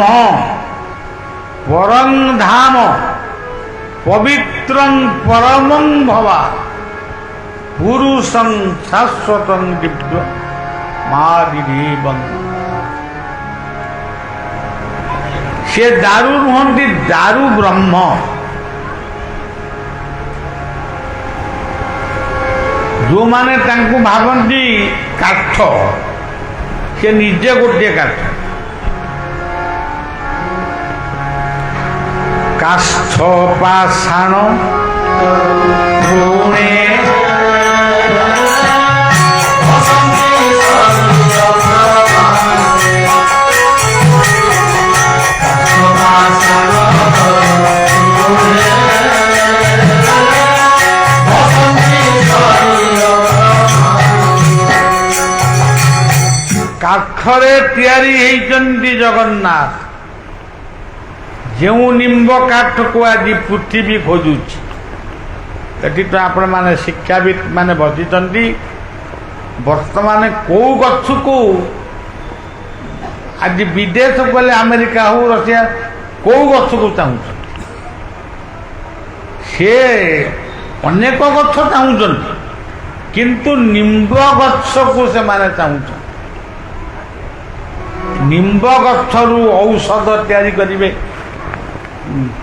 পরং ধাম পবিত্রং পরমং ভবা পুরুষং শাশ্বতং দিব্য মাদিদেবং। সে দারু নুহନ୍ତି, ଦାରୁ ବ୍ରହ୍ମ। ଯେଉଁମାନେ ତାଙ୍କୁ ଭାବନ୍ତି କାଠ, ସେ ନିଜେ ଗୋଟିଏ କାଠ। কাষ্ঠ পাষাণ গুণে କାଠରେ ତିଆରି ହେଇଛନ୍ତି ଜଗନ୍ନାଥ। ଯେଉଁ ନିମ୍ବ କାଠକୁ ଆଜି ପୃଥିବୀ ଖୋଜୁଛି, ଏଠି ତ ଆପଣମାନେ ଶିକ୍ଷାବିତ୍ ମାନେ ବସିଛନ୍ତି। ବର୍ତ୍ତମାନ କେଉଁ ଗଛକୁ ଆଜି ବିଦେଶ ଗଲେ ଆମେରିକା ହଉ ରଷିଆ କେଉଁ ଗଛକୁ ଚାହୁଁଛନ୍ତି? ସେ ଅନେକ ଗଛ ଚାହୁଁଛନ୍ତି, କିନ୍ତୁ ନିମ୍ବ ଗଛକୁ ସେମାନେ ଚାହୁଁଛନ୍ତି। ନିମ୍ବ ଗଛରୁ ଔଷଧ ତିଆରି କରିବେ,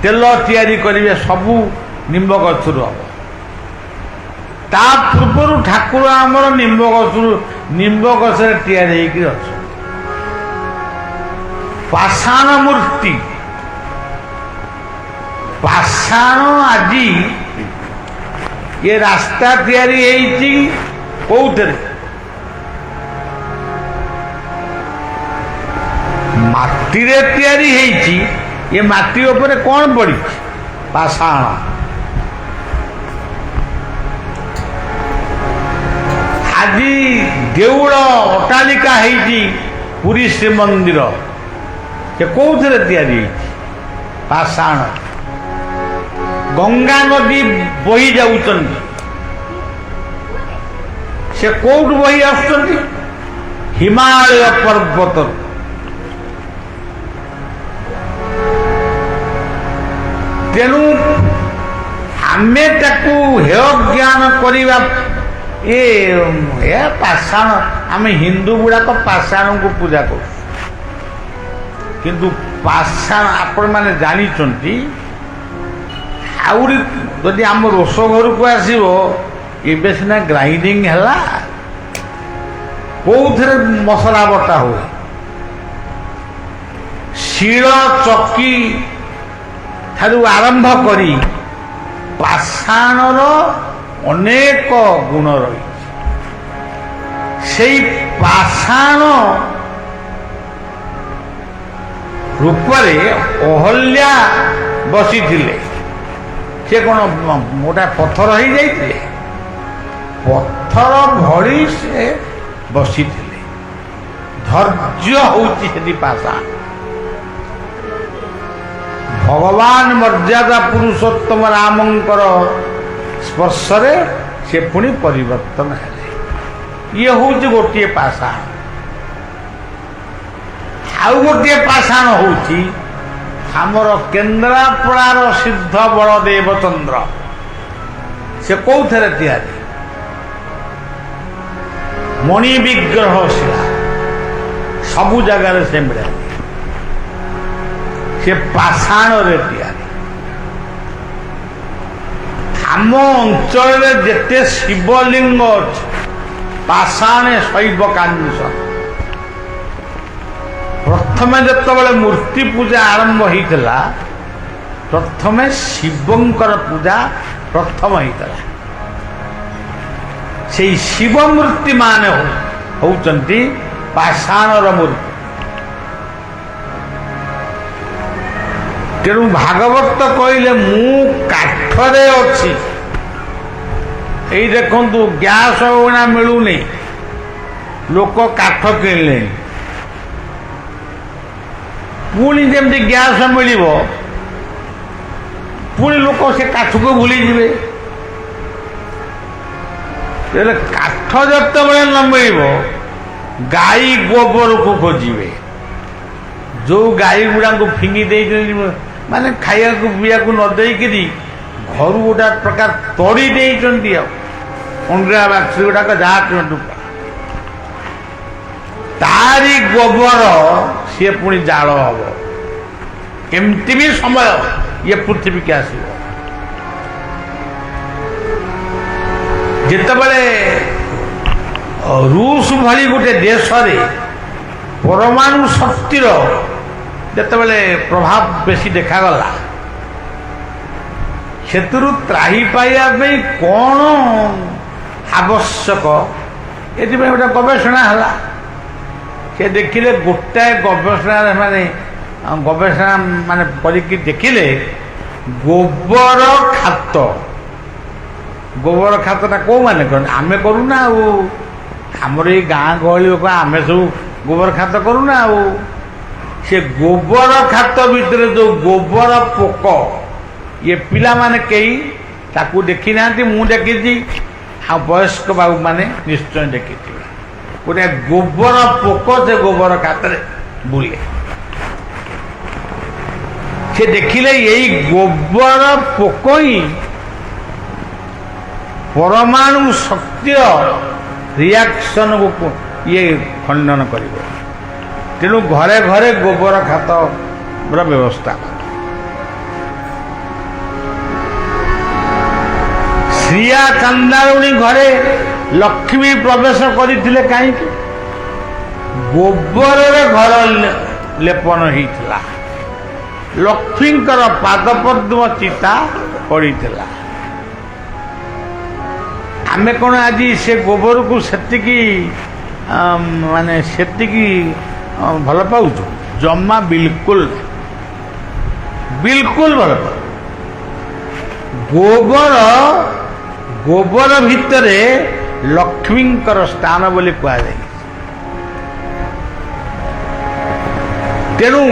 ତେଲ ତିଆରି କରିବେ, ସବୁ ନିମ୍ବ ଗଛରୁ ହବ। ତା ପୂର୍ବରୁ ଠାକୁର ଆମର ନିମ୍ବ ଗଛରେ ତିଆରି ହେଇକି ଅଛନ୍ତି। ପାଷାଣ ମୂର୍ତ୍ତି, ପାଷାଣ ଆଜି ଏ ରାସ୍ତା ତିଆରି ହେଇଛି କୋଉଥିରେ? ମାଟିରେ ତିଆରି ହେଇଛି। ଏ ମାଟି ଉପରେ କ'ଣ ପଡ଼ିଛି? ପାଷାଣ। ଆଜି ଦେଉଳ ଅଟ୍ଟାଳିକା ହେଇଛି ପୁରୀ ଶ୍ରୀମନ୍ଦିର, ସେ କୋଉଥିରେ ତିଆରି ହେଇଛି? ପାଷାଣ। ଗଙ୍ଗା ନଦୀ ବହି ଯାଉଛନ୍ତି, ସେ କୋଉଠୁ ବହି ଆସୁଛନ୍ତି? ହିମାଳୟ ପର୍ବତରୁ। ତେଣୁ ଆମେ ତାକୁ ହେୟ ଜ୍ଞାନ କରିବା। ଏ ପାଷାଣ, ଆମେ ହିନ୍ଦୁ ଗୁଡ଼ାକ ପାଷାଣକୁ ପୂଜା କରୁ। କିନ୍ତୁ ପାଷାଣ ଆପଣମାନେ ଜାଣିଛନ୍ତି, ଆହୁରି ଯଦି ଆମ ରୋଷ ଘରକୁ ଆସିବ, ଏବେ ସିନା ଗ୍ରାଇଣ୍ଡିଙ୍ଗ ହେଲା, କୋଉଥିରେ ମସଲା ବଟା ହୁଏ? ଶିଳ ଚକି ଠାରୁ ଆରମ୍ଭ କରି ପାଷାଣର ଅନେକ ଗୁଣ ରହିଛି। ସେଇ ପାଷାଣ ରୂପରେ ଅହଲ୍ୟା ବସିଥିଲେ। ସେ କ'ଣ ଗୋଟା ପଥର ହେଇଯାଇଥିଲେ? ପଥର ଭଳି ସେ ବସିଥିଲେ। ଧୈର୍ଯ୍ୟ ହେଉଛି ସେଠି ପାଷାଣ। ଭଗବାନ ମର୍ଯ୍ୟାଦା ପୁରୁଷୋତ୍ତମ ରାମଙ୍କର ସ୍ପର୍ଶରେ ସେ ପୁଣି ପରିବର୍ତ୍ତନ ହେଲେ। ଇଏ ହେଉଛି ଗୋଟିଏ ପାଷାଣ। ଆଉ ଗୋଟିଏ ପାଷାଣ ହେଉଛି ଆମର କେନ୍ଦ୍ରାପଡ଼ାର ସିଦ୍ଧ ବଳଦେବ ଚନ୍ଦ୍ର। ସେ କୋଉଥିରେ ତିଆରି? ମଣି ବିଗ୍ରହ ଶିଳା। ସବୁ ଜାଗାରେ ସେ ମିଳେ। ସେ ପାଷାଣରେ ତିଆରି। ଆମ ଅଞ୍ଚଳରେ ଯେତେ ଶିବଲିଙ୍ଗ ଅଛି, ପାଷାଣେ ଶୈବ କାଂସ। ପ୍ରଥମେ ଯେତେବେଳେ ମୂର୍ତ୍ତି ପୂଜା ଆରମ୍ଭ ହେଇଥିଲା, ପ୍ରଥମେ ଶିବଙ୍କର ପୂଜା ପ୍ରଥମ ହେଇଥିଲା। ସେଇ ଶିବ ମୂର୍ତ୍ତି ମାନେ ହଉଛନ୍ତି ପାଷାଣର ମୂର୍ତ୍ତି। ତେଣୁ ଭାଗବତ କହିଲେ ମୁଁ କାଠରେ ଅଛି। ଏଇ ଦେଖନ୍ତୁ ଗ୍ୟାସ ଏଇନା ମିଳୁନି, ଲୋକ କାଠ କିଣିଲେଣି। ପୁଣି ଯେମିତି ଗ୍ୟାସ ମିଳିବ, ପୁଣି ଲୋକ ସେ କାଠକୁ ଭୁଲିଯିବେ। ହେଲେ କାଠ ଯେତେବେଳେ ନ ମିଳିବ, ଗାଈ ଗୋବରକୁ ଖୋଜିବେ। ଯେଉଁ ଗାଈ ଗୁଡ଼ାଙ୍କୁ ଫିଙ୍ଗି ଦେଇଛନ୍ତି, ମାନେ ଖାଇବାକୁ ପିଇବାକୁ ନ ଦେଇକିରି ଘରୁ ଗୋଟା ପ୍ରକାର ତଡ଼ି ଦେଇଛନ୍ତି। ଆଉ ଅଣ୍ଡିରା ବାକ୍ସ ଗୁଡ଼ାକ ଯାହା କିଣନ୍ତୁ, ତାରି ଗୋବର ସିଏ ପୁଣି ଜାଳ ହବ। ଏମିତି ବି ସମୟ ଇଏ ପୃଥିବୀକି ଆସିବ, ଯେତେବେଳେ ରୁଷ ଭଳି ଗୋଟେ ଦେଶରେ ପରମାଣୁ ଶକ୍ତିର ଯେତେବେଳେ ପ୍ରଭାବ ବେଶୀ ଦେଖାଗଲା, ସେଥିରୁ ତ୍ରାହି ପାଇବା ପାଇଁ କ'ଣ ଆବଶ୍ୟକ, ଏଥିପାଇଁ ଗୋଟେ ଗବେଷଣା ହେଲା। ସେ ଦେଖିଲେ, ଗୋଟାଏ ଗବେଷଣା ମାନେ କରିକି ଦେଖିଲେ, ଗୋବର ଖାତ। ଗୋବର ଖାତଟା କୋଉମାନେ କରନ୍ତି? ଆମେ କରୁନା। ଆଉ ଆମର ଏଇ ଗାଁ ଗହଳି ଲୋକ ଆମେ ସବୁ ଗୋବର ଖାତ କରୁନା ଆଉ ସେ ଗୋବର ଖାତ ଭିତରେ ଯୋଉ ଗୋବର ପୋକ ଇଏ ପିଲାମାନେ କେହି ତାକୁ ଦେଖି ନାହାନ୍ତି। ମୁଁ ଦେଖିଛି, ଆଉ ବୟସ୍କ ବାବୁମାନେ ନିଶ୍ଚୟ ଦେଖିଥିବେ। ଗୋଟେ ଗୋବର ପୋକ ସେ ଗୋବର ଖାତରେ ବୁଲେ। ସେ ଦେଖିଲେ ଏଇ ଗୋବର ପୋକ ହିଁ ପରମାଣୁ ଶକ୍ତିର ରିଆକ୍ସନକୁ ଇଏ ଖଣ୍ଡନ କରିବ। ତେଣୁ ଘରେ ଘରେ ଗୋବର ଖାତର ବ୍ୟବସ୍ଥା। ଶ୍ରିୟା ଚାନ୍ଦାରୁଣୀ ଘରେ ଲକ୍ଷ୍ମୀ ପ୍ରବେଶ କରିଥିଲେ କାହିଁକି? ଗୋବରରେ ଘର ଲେପନ ହେଇଥିଲା, ଲକ୍ଷ୍ମୀଙ୍କର ପାଦପଦ୍ମ ଚିତା ପଡ଼ିଥିଲା। ଆମେ କ'ଣ ଆଜି ସେ ଗୋବରକୁ ସେତିକି ମାନେ ସେତିକି ଭଲ ପାଉଛୁ? ଜମା ବିଲକୁଲ ବିଲକୁଲ ଭଲ ପାଉ। ଗୋବର ଭିତରେ ଲକ୍ଷ୍ମୀଙ୍କର ସ୍ଥାନ ବୋଲି କୁହାଯାଏ। ତେଣୁ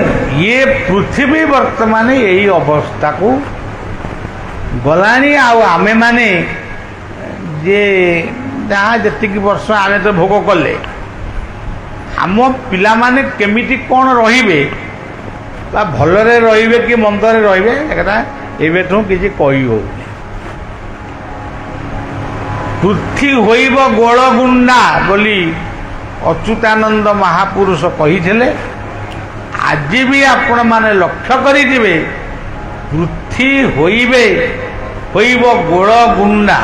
ଇଏ ପୃଥିବୀ ବର୍ତ୍ତମାନ ଏଇ ଅବସ୍ଥାକୁ ଗଲାଣି। ଆଉ ଆମେମାନେ ଯେ ଯାହା ଯେତିକି ବର୍ଷ ଆମେ ତ ଭୋଗ କଲେ, ଆମ ପିଲାମାନେ କେମିତି କ'ଣ ରହିବେ ବା ଭଲରେ ରହିବେ କି ମନ୍ଦରେ ରହିବେ ଏକଥା ଏବେଠୁ କିଛି କହି ହେଉନି। ପୃଥ୍ୱୀ ହୋଇବ ଗୋଳଗୁଣ୍ଡା ବୋଲି ଅଚ୍ୟୁତାନନ୍ଦ ମହାପୁରୁଷ କହିଥିଲେ। ଆଜି ବି ଆପଣମାନେ ଲକ୍ଷ୍ୟ କରିଥିବେ, ପୃଥ୍ୱୀ ହୋଇବ ଗୋଳଗୁଣ୍ଡା,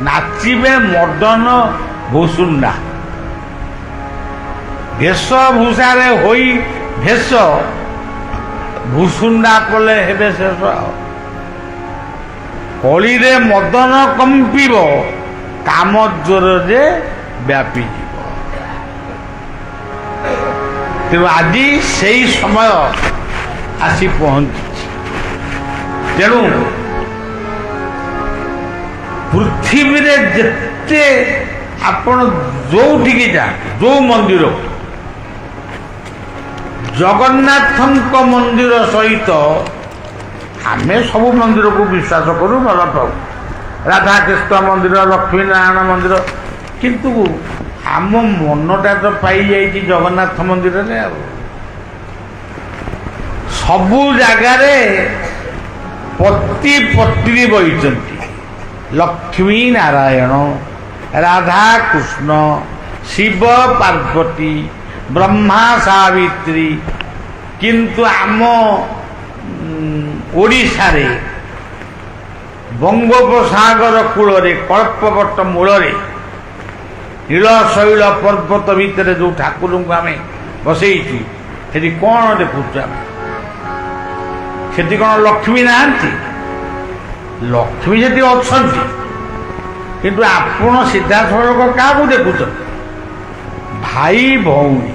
ନାଚିବେ ମଦନ ଭୁସୁଣ୍ଡା। ବେଶଭୂଷାରେ ହୋଇ ଭେଷ, ଭୁସୁଣ୍ଡା କଲେ ହେବେ ଶେଷ। କଳିରେ ମଦନ କମ୍ପିବ, କାମ ଜ୍ୱରରେ ବ୍ୟାପିଯିବ। ତେଣୁ ଆଜି ସେଇ ସମୟ ଆସି ପହଞ୍ଚିଛି। ତେଣୁ ପୃଥିବୀରେ ଯେତେ ଆପଣ ଯୋଉଠିକି ଯାଆନ୍ତି, ଯୋଉ ମନ୍ଦିର, ଜଗନ୍ନାଥଙ୍କ ମନ୍ଦିର ସହିତ ଆମେ ସବୁ ମନ୍ଦିରକୁ ବିଶ୍ୱାସ କରୁ, ଭଲ ପାଉ। ରାଧାକୃଷ୍ଣ ମନ୍ଦିର, ଲକ୍ଷ୍ମୀ ନାରାୟଣ ମନ୍ଦିର, କିନ୍ତୁ ଆମ ମନଟା ତ ପାଇଯାଇଛି ଜଗନ୍ନାଥ ମନ୍ଦିରରେ। ଆଉ ସବୁ ଜାଗାରେ ପତି ପତ୍ନୀ ବହିଛନ୍ତି, ଲକ୍ଷ୍ମୀ ନାରାୟଣ, ରାଧାକୃଷ୍ଣ, ଶିବ ପାର୍ବତୀ, ବ୍ରହ୍ମା ସାବିତ୍ରୀ। କିନ୍ତୁ ଆମ ଓଡ଼ିଶାରେ ବଙ୍ଗୋପସାଗର କୂଳରେ କଳ୍ପବଟ ମୂଳରେ ନୀଳଶୈଳ ପର୍ବତ ଭିତରେ ଯେଉଁ ଠାକୁରଙ୍କୁ ଆମେ ବସେଇଛୁ, ସେଠି କ'ଣ ଦେଖୁଛୁ ଆମେ? ସେଠି କ'ଣ ଲକ୍ଷ୍ମୀ ନାହାନ୍ତି? ଲକ୍ଷ୍ମୀ ସେଠି ଅଛନ୍ତି, କିନ୍ତୁ ଆପଣ ସିଧାସଳଖ କାହାକୁ ଦେଖୁଛନ୍ତି? ଭାଇ ଭଉଣୀ।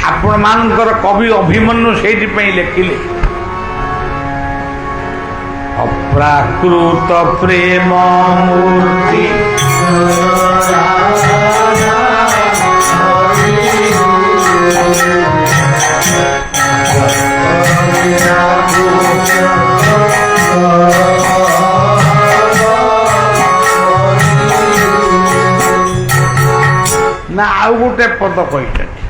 ଆପଣମାନଙ୍କର କବି ଅଭିମନ୍ୟୁ ସେଇଥିପାଇଁ ଲେଖିଲେ, ଅପ୍ରାକୃତ ପ୍ରେମ ମୂର୍ତ୍ତି ନା ଆଉ ଗୋଟେ ପଦ କହିଛନ୍ତି,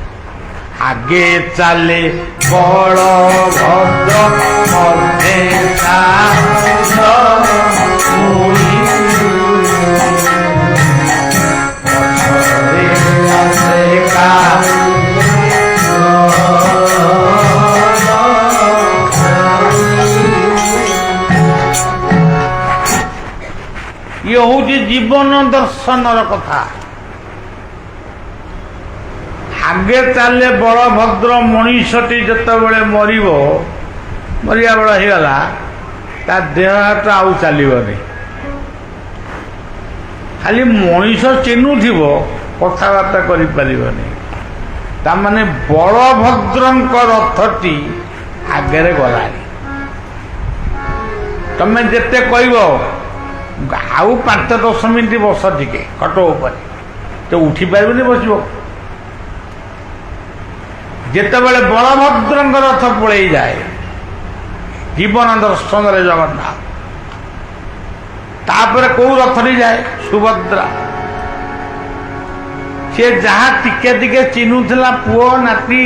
ଆଗେ ଚାଲେ ବଳଭଦ୍ର ମଧ୍ୟେ ଇଏ ହଉଛି ଜୀବନ ଦର୍ଶନର କଥା। ଆଗେ ଚାଲେ ବଳଭଦ୍ର। ମଣିଷଟି ଯେତେବେଳେ ମରିବ, ମରିବା ବେଳ ହେଇଗଲା, ତା ଦେହ ହାତ ଆଉ ଚାଲିବନି, ଖାଲି ମଣିଷ ଚିହ୍ନୁଥିବ, କଥାବାର୍ତ୍ତା କରିପାରିବନି। ତାମାନେ ବଳଭଦ୍ରଙ୍କ ରଥଟି ଆଗରେ ଗଲାଣି। ତମେ ଯେତେ କହିବ ଆଉ 5-10 ମିନିଟ୍ ବସ ଟିକେ ଖଟ ଉପରେ, ତ ଉଠିପାରିବନି, ବସିବ। ଯେତେବେଳେ ବଳଭଦ୍ରଙ୍କ ରଥ ପଳେଇ ଯାଏ ଜୀବନ ଦର୍ଶନରେ ଜଗନ୍ନାଥ, ତାପରେ କୋଉ ରଥଟି ଯାଏ? ସୁଭଦ୍ରା। ସେ ଯାହା ଟିକେ ଟିକେ ଚିହ୍ନୁଥିଲା ପୁଅ ନାତି,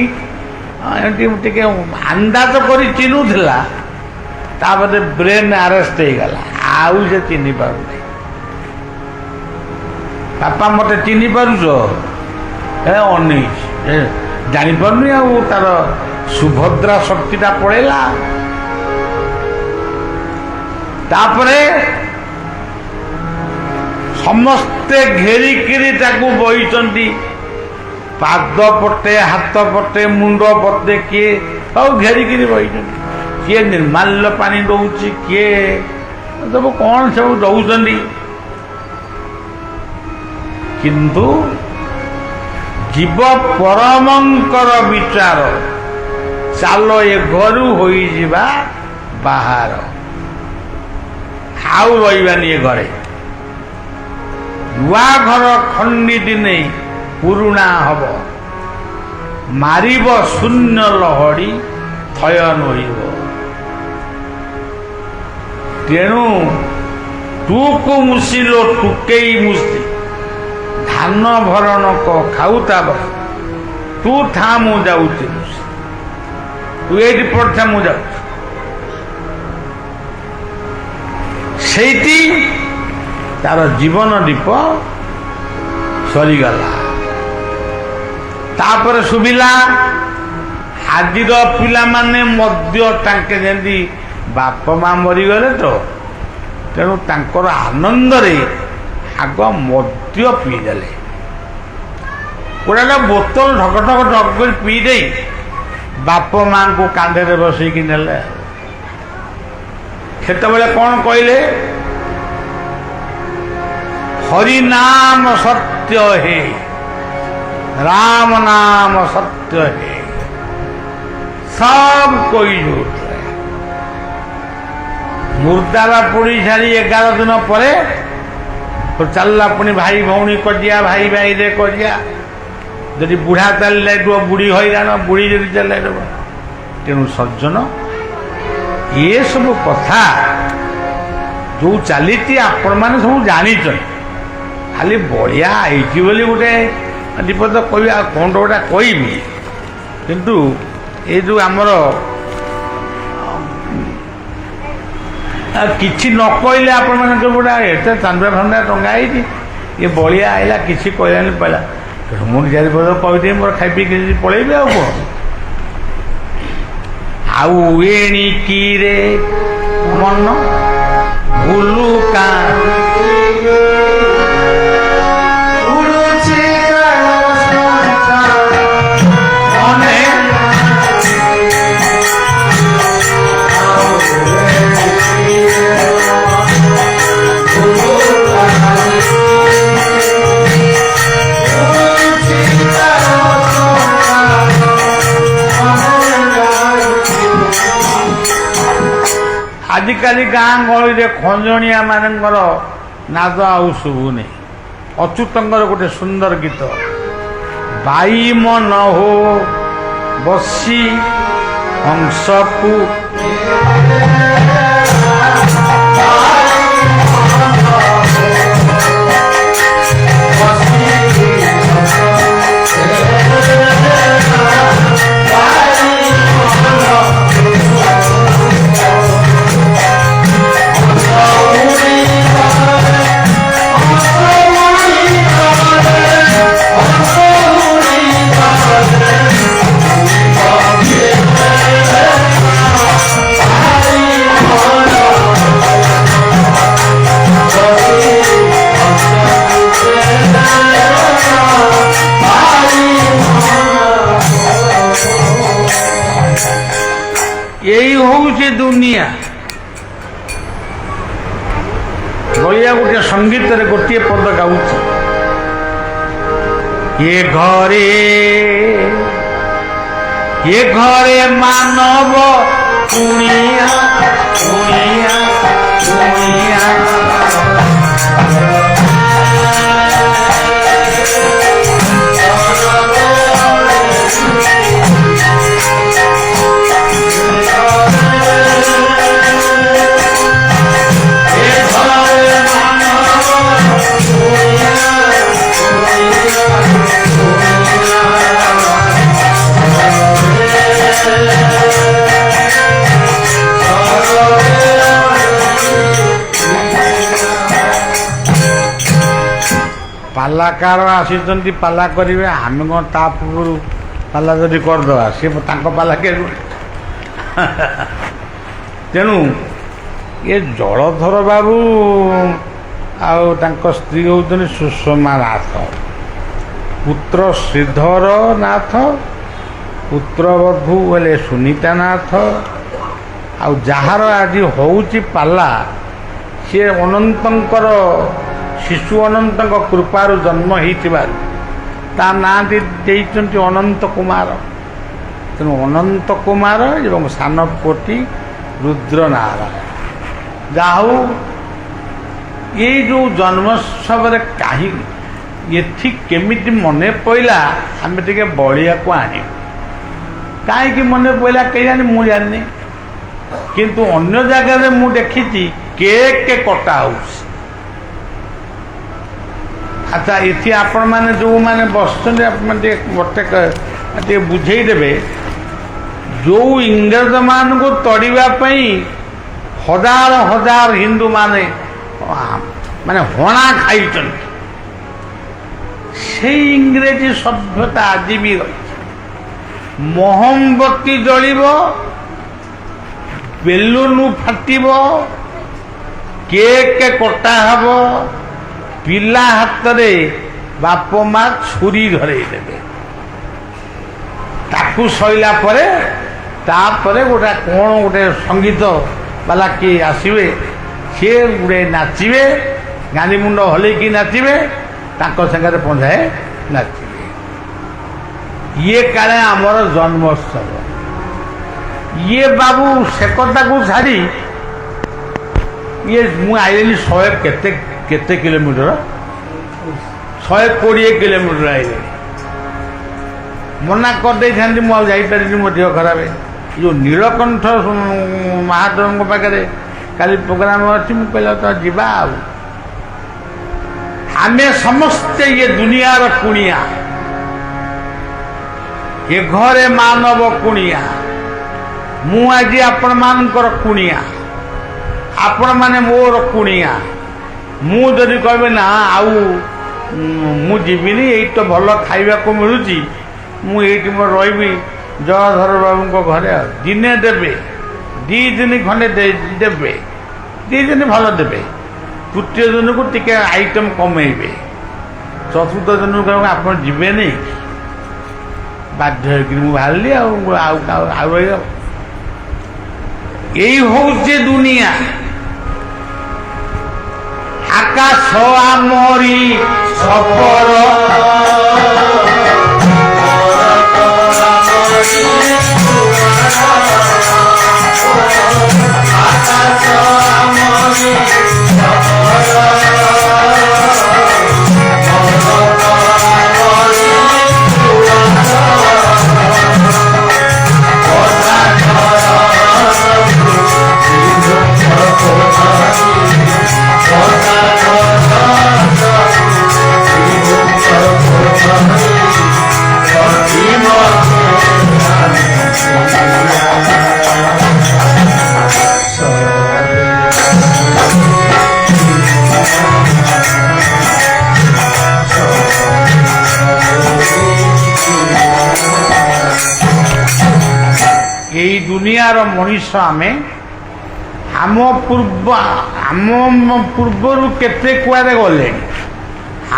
ଏମିତି ଟିକେ ଅନ୍ଦାଜ କରି ଚିହ୍ନୁଥିଲା, ତାପରେ ବ୍ରେନ୍ ଆରେଷ୍ଟ ହେଇଗଲା, ଆଉ ସେ ଚିହ୍ନି ପାରୁନି। ବାପା ମତେ ଚିହ୍ନି ପାରୁଛ? ଅନେଇଛି, ଜାଣିପାରୁନି। ଆଉ ତାର ସୁଭଦ୍ରା ଶକ୍ତିଟା ପଳେଇଲା। ତାପରେ ସମସ୍ତେ ଘେରିକିରି ତାକୁ ବହିଛନ୍ତି, ପାଦ ପଟେ, ହାତ ପଟେ, ମୁଣ୍ଡ ପଟେ, କିଏ ସବୁ ଘେରିକିରି ବହିଛନ୍ତି। କିଏ ନିର୍ମାଲ୍ୟ ପାଣି ଦଉଛି, କିଏ ସବୁ କ'ଣ ସବୁ ଦଉଛନ୍ତି। କିନ୍ତୁ ଜୀବ ପରମଙ୍କର ବିଚାର, ଚାଲ ଏ ଘରୁ ହୋଇଯିବା ବାହାର, ଆଉ ରହିବାନି ଏ ଘରେ। ନୂଆ ଘର ଖଣ୍ଡି ଦିନେ ପୁରୁଣା ହବ, ମାରିବ ଶୂନ୍ୟ ଲହଡ଼ି ଥୟ ନହିବ। ତେଣୁ ତୁକୁ ମୁସିଲୋ ଟୁକେଇ ମୁସି, ଧାନ ଭରଣ ଖାଉତା ବସ, ତୁ ଥା ମୁଁ ଯାଉଛି, ତୁ ଏଇଠି ପଡ଼ିଥା ମୁଁ ଯାଉଛି। ସେଇଠି ତାର ଜୀବନ ଦୀପ ସରିଗଲା। ତାପରେ ଶୁଭିଲା, ଆଜିର ପିଲାମାନେ ମଦ୍ୟ, ତାଙ୍କେ ଯେମିତି ବାପ ମା ମରିଗଲେ ତ, ତେଣୁ ତାଙ୍କର ଆନନ୍ଦରେ ଆଗ ମଦ୍ୟ ପିଇଦେଲେ। ଗୋଟେ ବୋତଲ ଢକ ଢକ ଢକ କରି ପିଇ ଦେଇ ବାପ ମାଙ୍କୁ କାନ୍ଧରେ ବସେଇକି ନେଲେ। ସେତେବେଳେ କ'ଣ କହିଲେ? हरि नाम सत्य है, राम नाम सत्य है, सब कोई झूठ है। मुर्दारा पुड़ी छाड़ी 11 दिन पर चलला पुणी भाई भौणी कजिया, भाई भाई रे कजिया। जदि बुढ़ा चल बुढ़ी हईराण, बुढ़ी जदि चल। तेणु सज्जन, ये सब कथा जो चली आपण मैंने सब जानी, खाली बढ़िया होती बोली गोटे दीपद कह कौन गोटा कहबी। किंतु ये जो आमर किसी न कहले आपण मैंने जो गोटा एते चांदा फांदा टंगा ये बढ़िया आईला किसी कहलानी पड़ा, मुझे 4 पद कहते मोर खाई पी पलैबी। आउ एणिकी रे मन भूलु का आजिकल गाँ गहली खंजणिया मानकर नाद आउ शुभुनि। अच्युतंकर गोटे सुंदर गीत, बाई मन हो बसी हंस को यही हूँ दुनिया। बलिया गोटे संगीत रे गोटे पद गाऊ, ये घरे मानव कुणिया कुणिया कुणिया ପାଲାକାର ଆସିଛନ୍ତି ପାଲା କରିବେ, ଆମେ କ'ଣ ତା ପୂର୍ବରୁ ପାଲା ଯଦି କରିଦେବା ସେ ତାଙ୍କ ପାଲା କିଏ? ତେଣୁ ଏ ଜଳଧର ବାବୁ ଆଉ ତାଙ୍କ ସ୍ତ୍ରୀ ହେଉଛନ୍ତି ସୁଷମା ନାଥ, ପୁତ୍ର ଶ୍ରୀଧର ନାଥ, ପୁତ୍ରବଧୂ ହେଲେ ସୁନିତା ନାଥ। ଆଉ ଯାହାର ଆଜି ହେଉଛି ପାଲା ସିଏ ଅନନ୍ତଙ୍କର ଶିଶୁ ଅନନ୍ତଙ୍କ କୃପାରୁ ଜନ୍ମ ହେଇଥିବାରୁ ତା ନାଁ ଦେଇଛନ୍ତି ଅନନ୍ତ କୁମାର। ତେଣୁ ଅନନ୍ତ କୁମାର ଏବଂ ସାନ ପୁଅଟି ରୁଦ୍ରନାରାୟଣ। ଯାହା ହଉ ଏଇ ଯେଉଁ ଜନ୍ମୋତ୍ସବରେ ଏଠି କେମିତି ମନେ ପଇଲା ଆମେ ଟିକେ ବଳିଆକୁ ଆଣିବୁ। କାହିଁକି ମନେ ପଇଲା କେଜାଣି ମୁଁ ଜାଣିନି, କିନ୍ତୁ ଅନ୍ୟ ଜାଗାରେ ମୁଁ ଦେଖିଛି କେକ୍ କଟା ହେଉଛି। ଆଚ୍ଛା, ଏଠି ଆପଣମାନେ ଯେଉଁମାନେ ବସୁଛନ୍ତି ଆପଣ ଟିକେ ବୁଝେଇଦେବେ, ଯେଉଁ ଇଂରେଜମାନଙ୍କୁ ତଡ଼ିବା ପାଇଁ ହଜାର ହଜାର ହିନ୍ଦୁମାନେ ମାନେ ହଣା ଖାଇଛନ୍ତି, ସେଇ ଇଂରେଜୀ ସଭ୍ୟତା ଆଜି ବି ରହିଛି। ମହମବତୀ ଜଳିବ, ବେଲୁନ ଫାଟିବ, କେକ୍ କଟା ହେବ, ପିଲା ହାତରେ ବାପ ମା ଛୁରୀ ଧରେଇ ଦେବେ। ତାକୁ ସଇଲା ପରେ ତାପରେ ଗୋଟେ ସଙ୍ଗୀତ ବାଲା କିଏ ଆସିବେ, ସିଏ ଗୋଟେ ନାଚିବେ, ଗାଣ୍ଡି ମୁଣ୍ଡ ହଲେଇକି ନାଚିବେ, ତାଙ୍କ ସାଙ୍ଗରେ ପଞ୍ଝାଏ ନାଚିବେ। ଇଏ କାଳେ ଆମର ଜନ୍ମୋତ୍ସବ। ଇଏ ବାବୁ ସେ କଥାକୁ ଛାଡ଼ି ମୁଁ ଆଇଲିନି 100 କେତେ କିଲୋମିଟର, 120 କିଲୋମିଟର ଆଇଲେଣି। ମନା କରିଦେଇଥାନ୍ତି, ମୁଁ ଆଉ ଯାଇପାରିନି, ମୋ ଦେହ ଖରାପ। ଯେଉଁ ନୀଳକଣ୍ଠ ମହାଦେବଙ୍କ ପାଖରେ କାଲି ପ୍ରୋଗ୍ରାମ ଅଛି, ମୁଁ କହିଲା ତ ଯିବା। ଆଉ ଆମେ ସମସ୍ତେ ଇଏ ଦୁନିଆର କୁଣିଆ, ଏ ଘରେ ମାନବ କୁଣିଆ। ମୁଁ ଆଜି ଆପଣମାନଙ୍କର କୁଣିଆ, ଆପଣମାନେ ମୋର କୁଣିଆ। ମୁଁ ଯଦି କହିବି ନା ଆଉ ମୁଁ ଯିବିନି, ଏଇଠି ତ ଭଲ ଖାଇବାକୁ ମିଳୁଛି, ମୁଁ ଏଇଠି ମୋର ରହିବି ଜଳଧର ବାବୁଙ୍କ ଘରେ। ଆଉ ଦିନେ ଦେବେ, 2 ଦିନ ଖଣ୍ଡେ ଦେବେ, 2 ଦିନ ଭଲ ଦେବେ, ତୃତୀୟ ଦିନକୁ ଟିକେ ଆଇଟମ୍ କମେଇବେ, ଚତୁର୍ଥ ଦିନକୁ କହିବେ ଆପଣ ଯିବେନି। ବାଧ୍ୟ ହେଇକିରି ମୁଁ ବାହାରିଲି। ଆଉ ରହିବ। ଏଇ ହଉଛି ଦୁନିଆ। ଆକାଶ ଆମରି ସଫର, এই দুনিয়ার মଣିଷ ଆମେ। ଆମ ପୂର୍ବରୁ କେତେ କୁଆଡ଼େ ଗଲେଣି।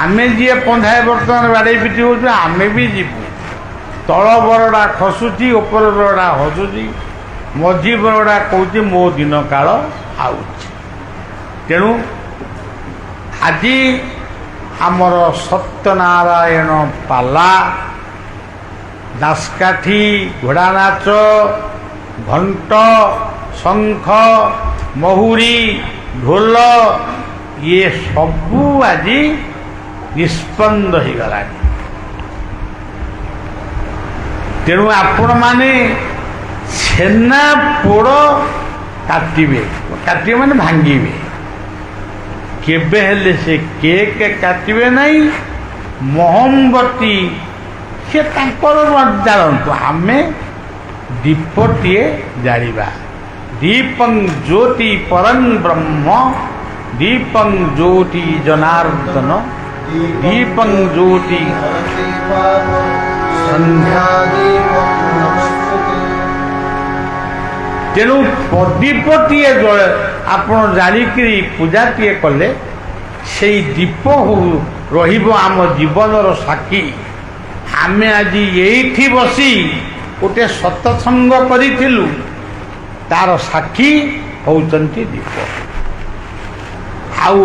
ଆମେ ଯିଏ ପଞ୍ଝାଏ ବର୍ତ୍ତମାନ ବାଡ଼େଇ ପିଟି ହେଉଛୁ, ଆମେ ବି ଯିବୁ। ତଳ ବରଡ଼ା ଖସୁଛି, ଉପର ବରଡ଼ା ହସୁଛି, ମଝି ବରଡ଼ା କହୁଛି ମୋ ଦିନ କାଳ ଆଉଛି। ତେଣୁ ଆଜି ଆମର ସତ୍ୟନାରାୟଣ ପାଲା, ଦାସକାଠି, ଘୋଡ଼ା ନାଚ, ଘଣ୍ଟ, ଶଙ୍ଖ, ମହୁରୀ, ଢୋଲ, ଇଏ ସବୁ ଆଜି ନିଷ୍ପନ୍ଦ ହେଇଗଲାଣି। ତେଣୁ ଆପଣମାନେ ଛେନା ପୋଡ଼ କାଟିବେ ମାନେ ଭାଙ୍ଗିବେ, କେବେ ହେଲେ ସେ କେକ୍ କାଟିବେ ନାହିଁ। ମହମବତୀ ସେ ତାଙ୍କର ଜାଳନ୍ତୁ, ଆମେ ଦୀପଟିଏ ଜାଳିବା। ଦୀପଂ ଜ୍ୟୋତି ପରଂ ବ୍ରହ୍ମ, ଦୀପଂ ଜ୍ୟୋତି ଜନାର୍ଦ୍ଦନ दीपं ज्योति संध्या तेणु प्रदीपटीए आपण जालिकी पूजाटीए कले से दीप आम जीवनर साक्षी आम आज ये बसी गोटे सत्संग करूँ तार साक्षी होचंती दीप आउ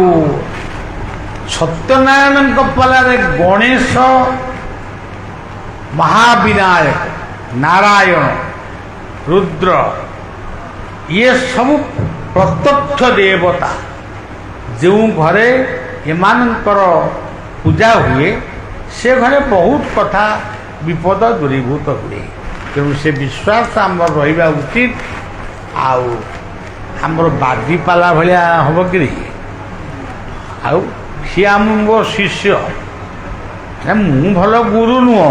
सत्यनारायण पलारे गणेश महाविनायक नारायण रुद्र ये सब प्रत्यक्ष देवता जो घरे एमानकर पूजा हुए से घरे बहुत कथा विपद दूरीभूत हुए तेणु से विश्वास आम रहा उचित आमर बादीपाला भाया हम कि सी आम शिष्य मु भल गुरु नुह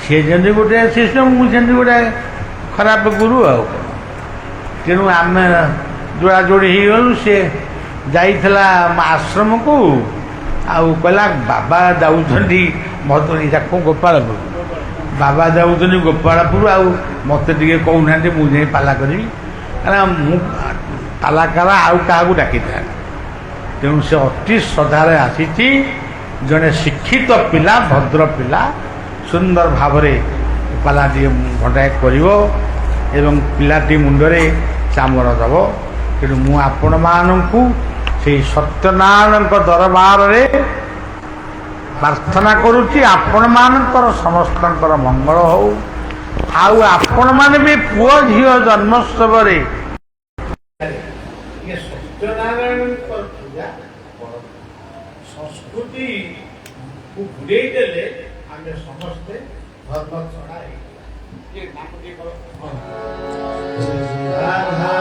सी जमी गोटे शिष्य मुझे गोटे खराब गुरु तेणु आम जोड़ा जोड़ी गलु सी जाइला आश्रम को आउ कहला बाबा जाऊँगी भद्री जाको गोपालपुर बाबा जाऊँगी गोपालपुर आउ मत टे कहना मुझे पाला करी मु पाला करा आउ क्या डाकी था तेणु से अति श्रद्धार आसी जड़े शिक्षित पिला भद्र पिला सुंदर भाव पालाटी घंटाए कर पिलाटी मुंडरे चामर दब तेणु मु आपण मानू से सत्यनारायण दरबार रे प्रार्थना करुच्ची आपण मानकर समस्तंकर मंगल हो आउ आपण माने भी पुओ झियो जन्मोत्सव रे सत्यनारायण पूजा संस्कृति को भूले देले आमे समस्ते धर्म छड़ा ये नाम के राधा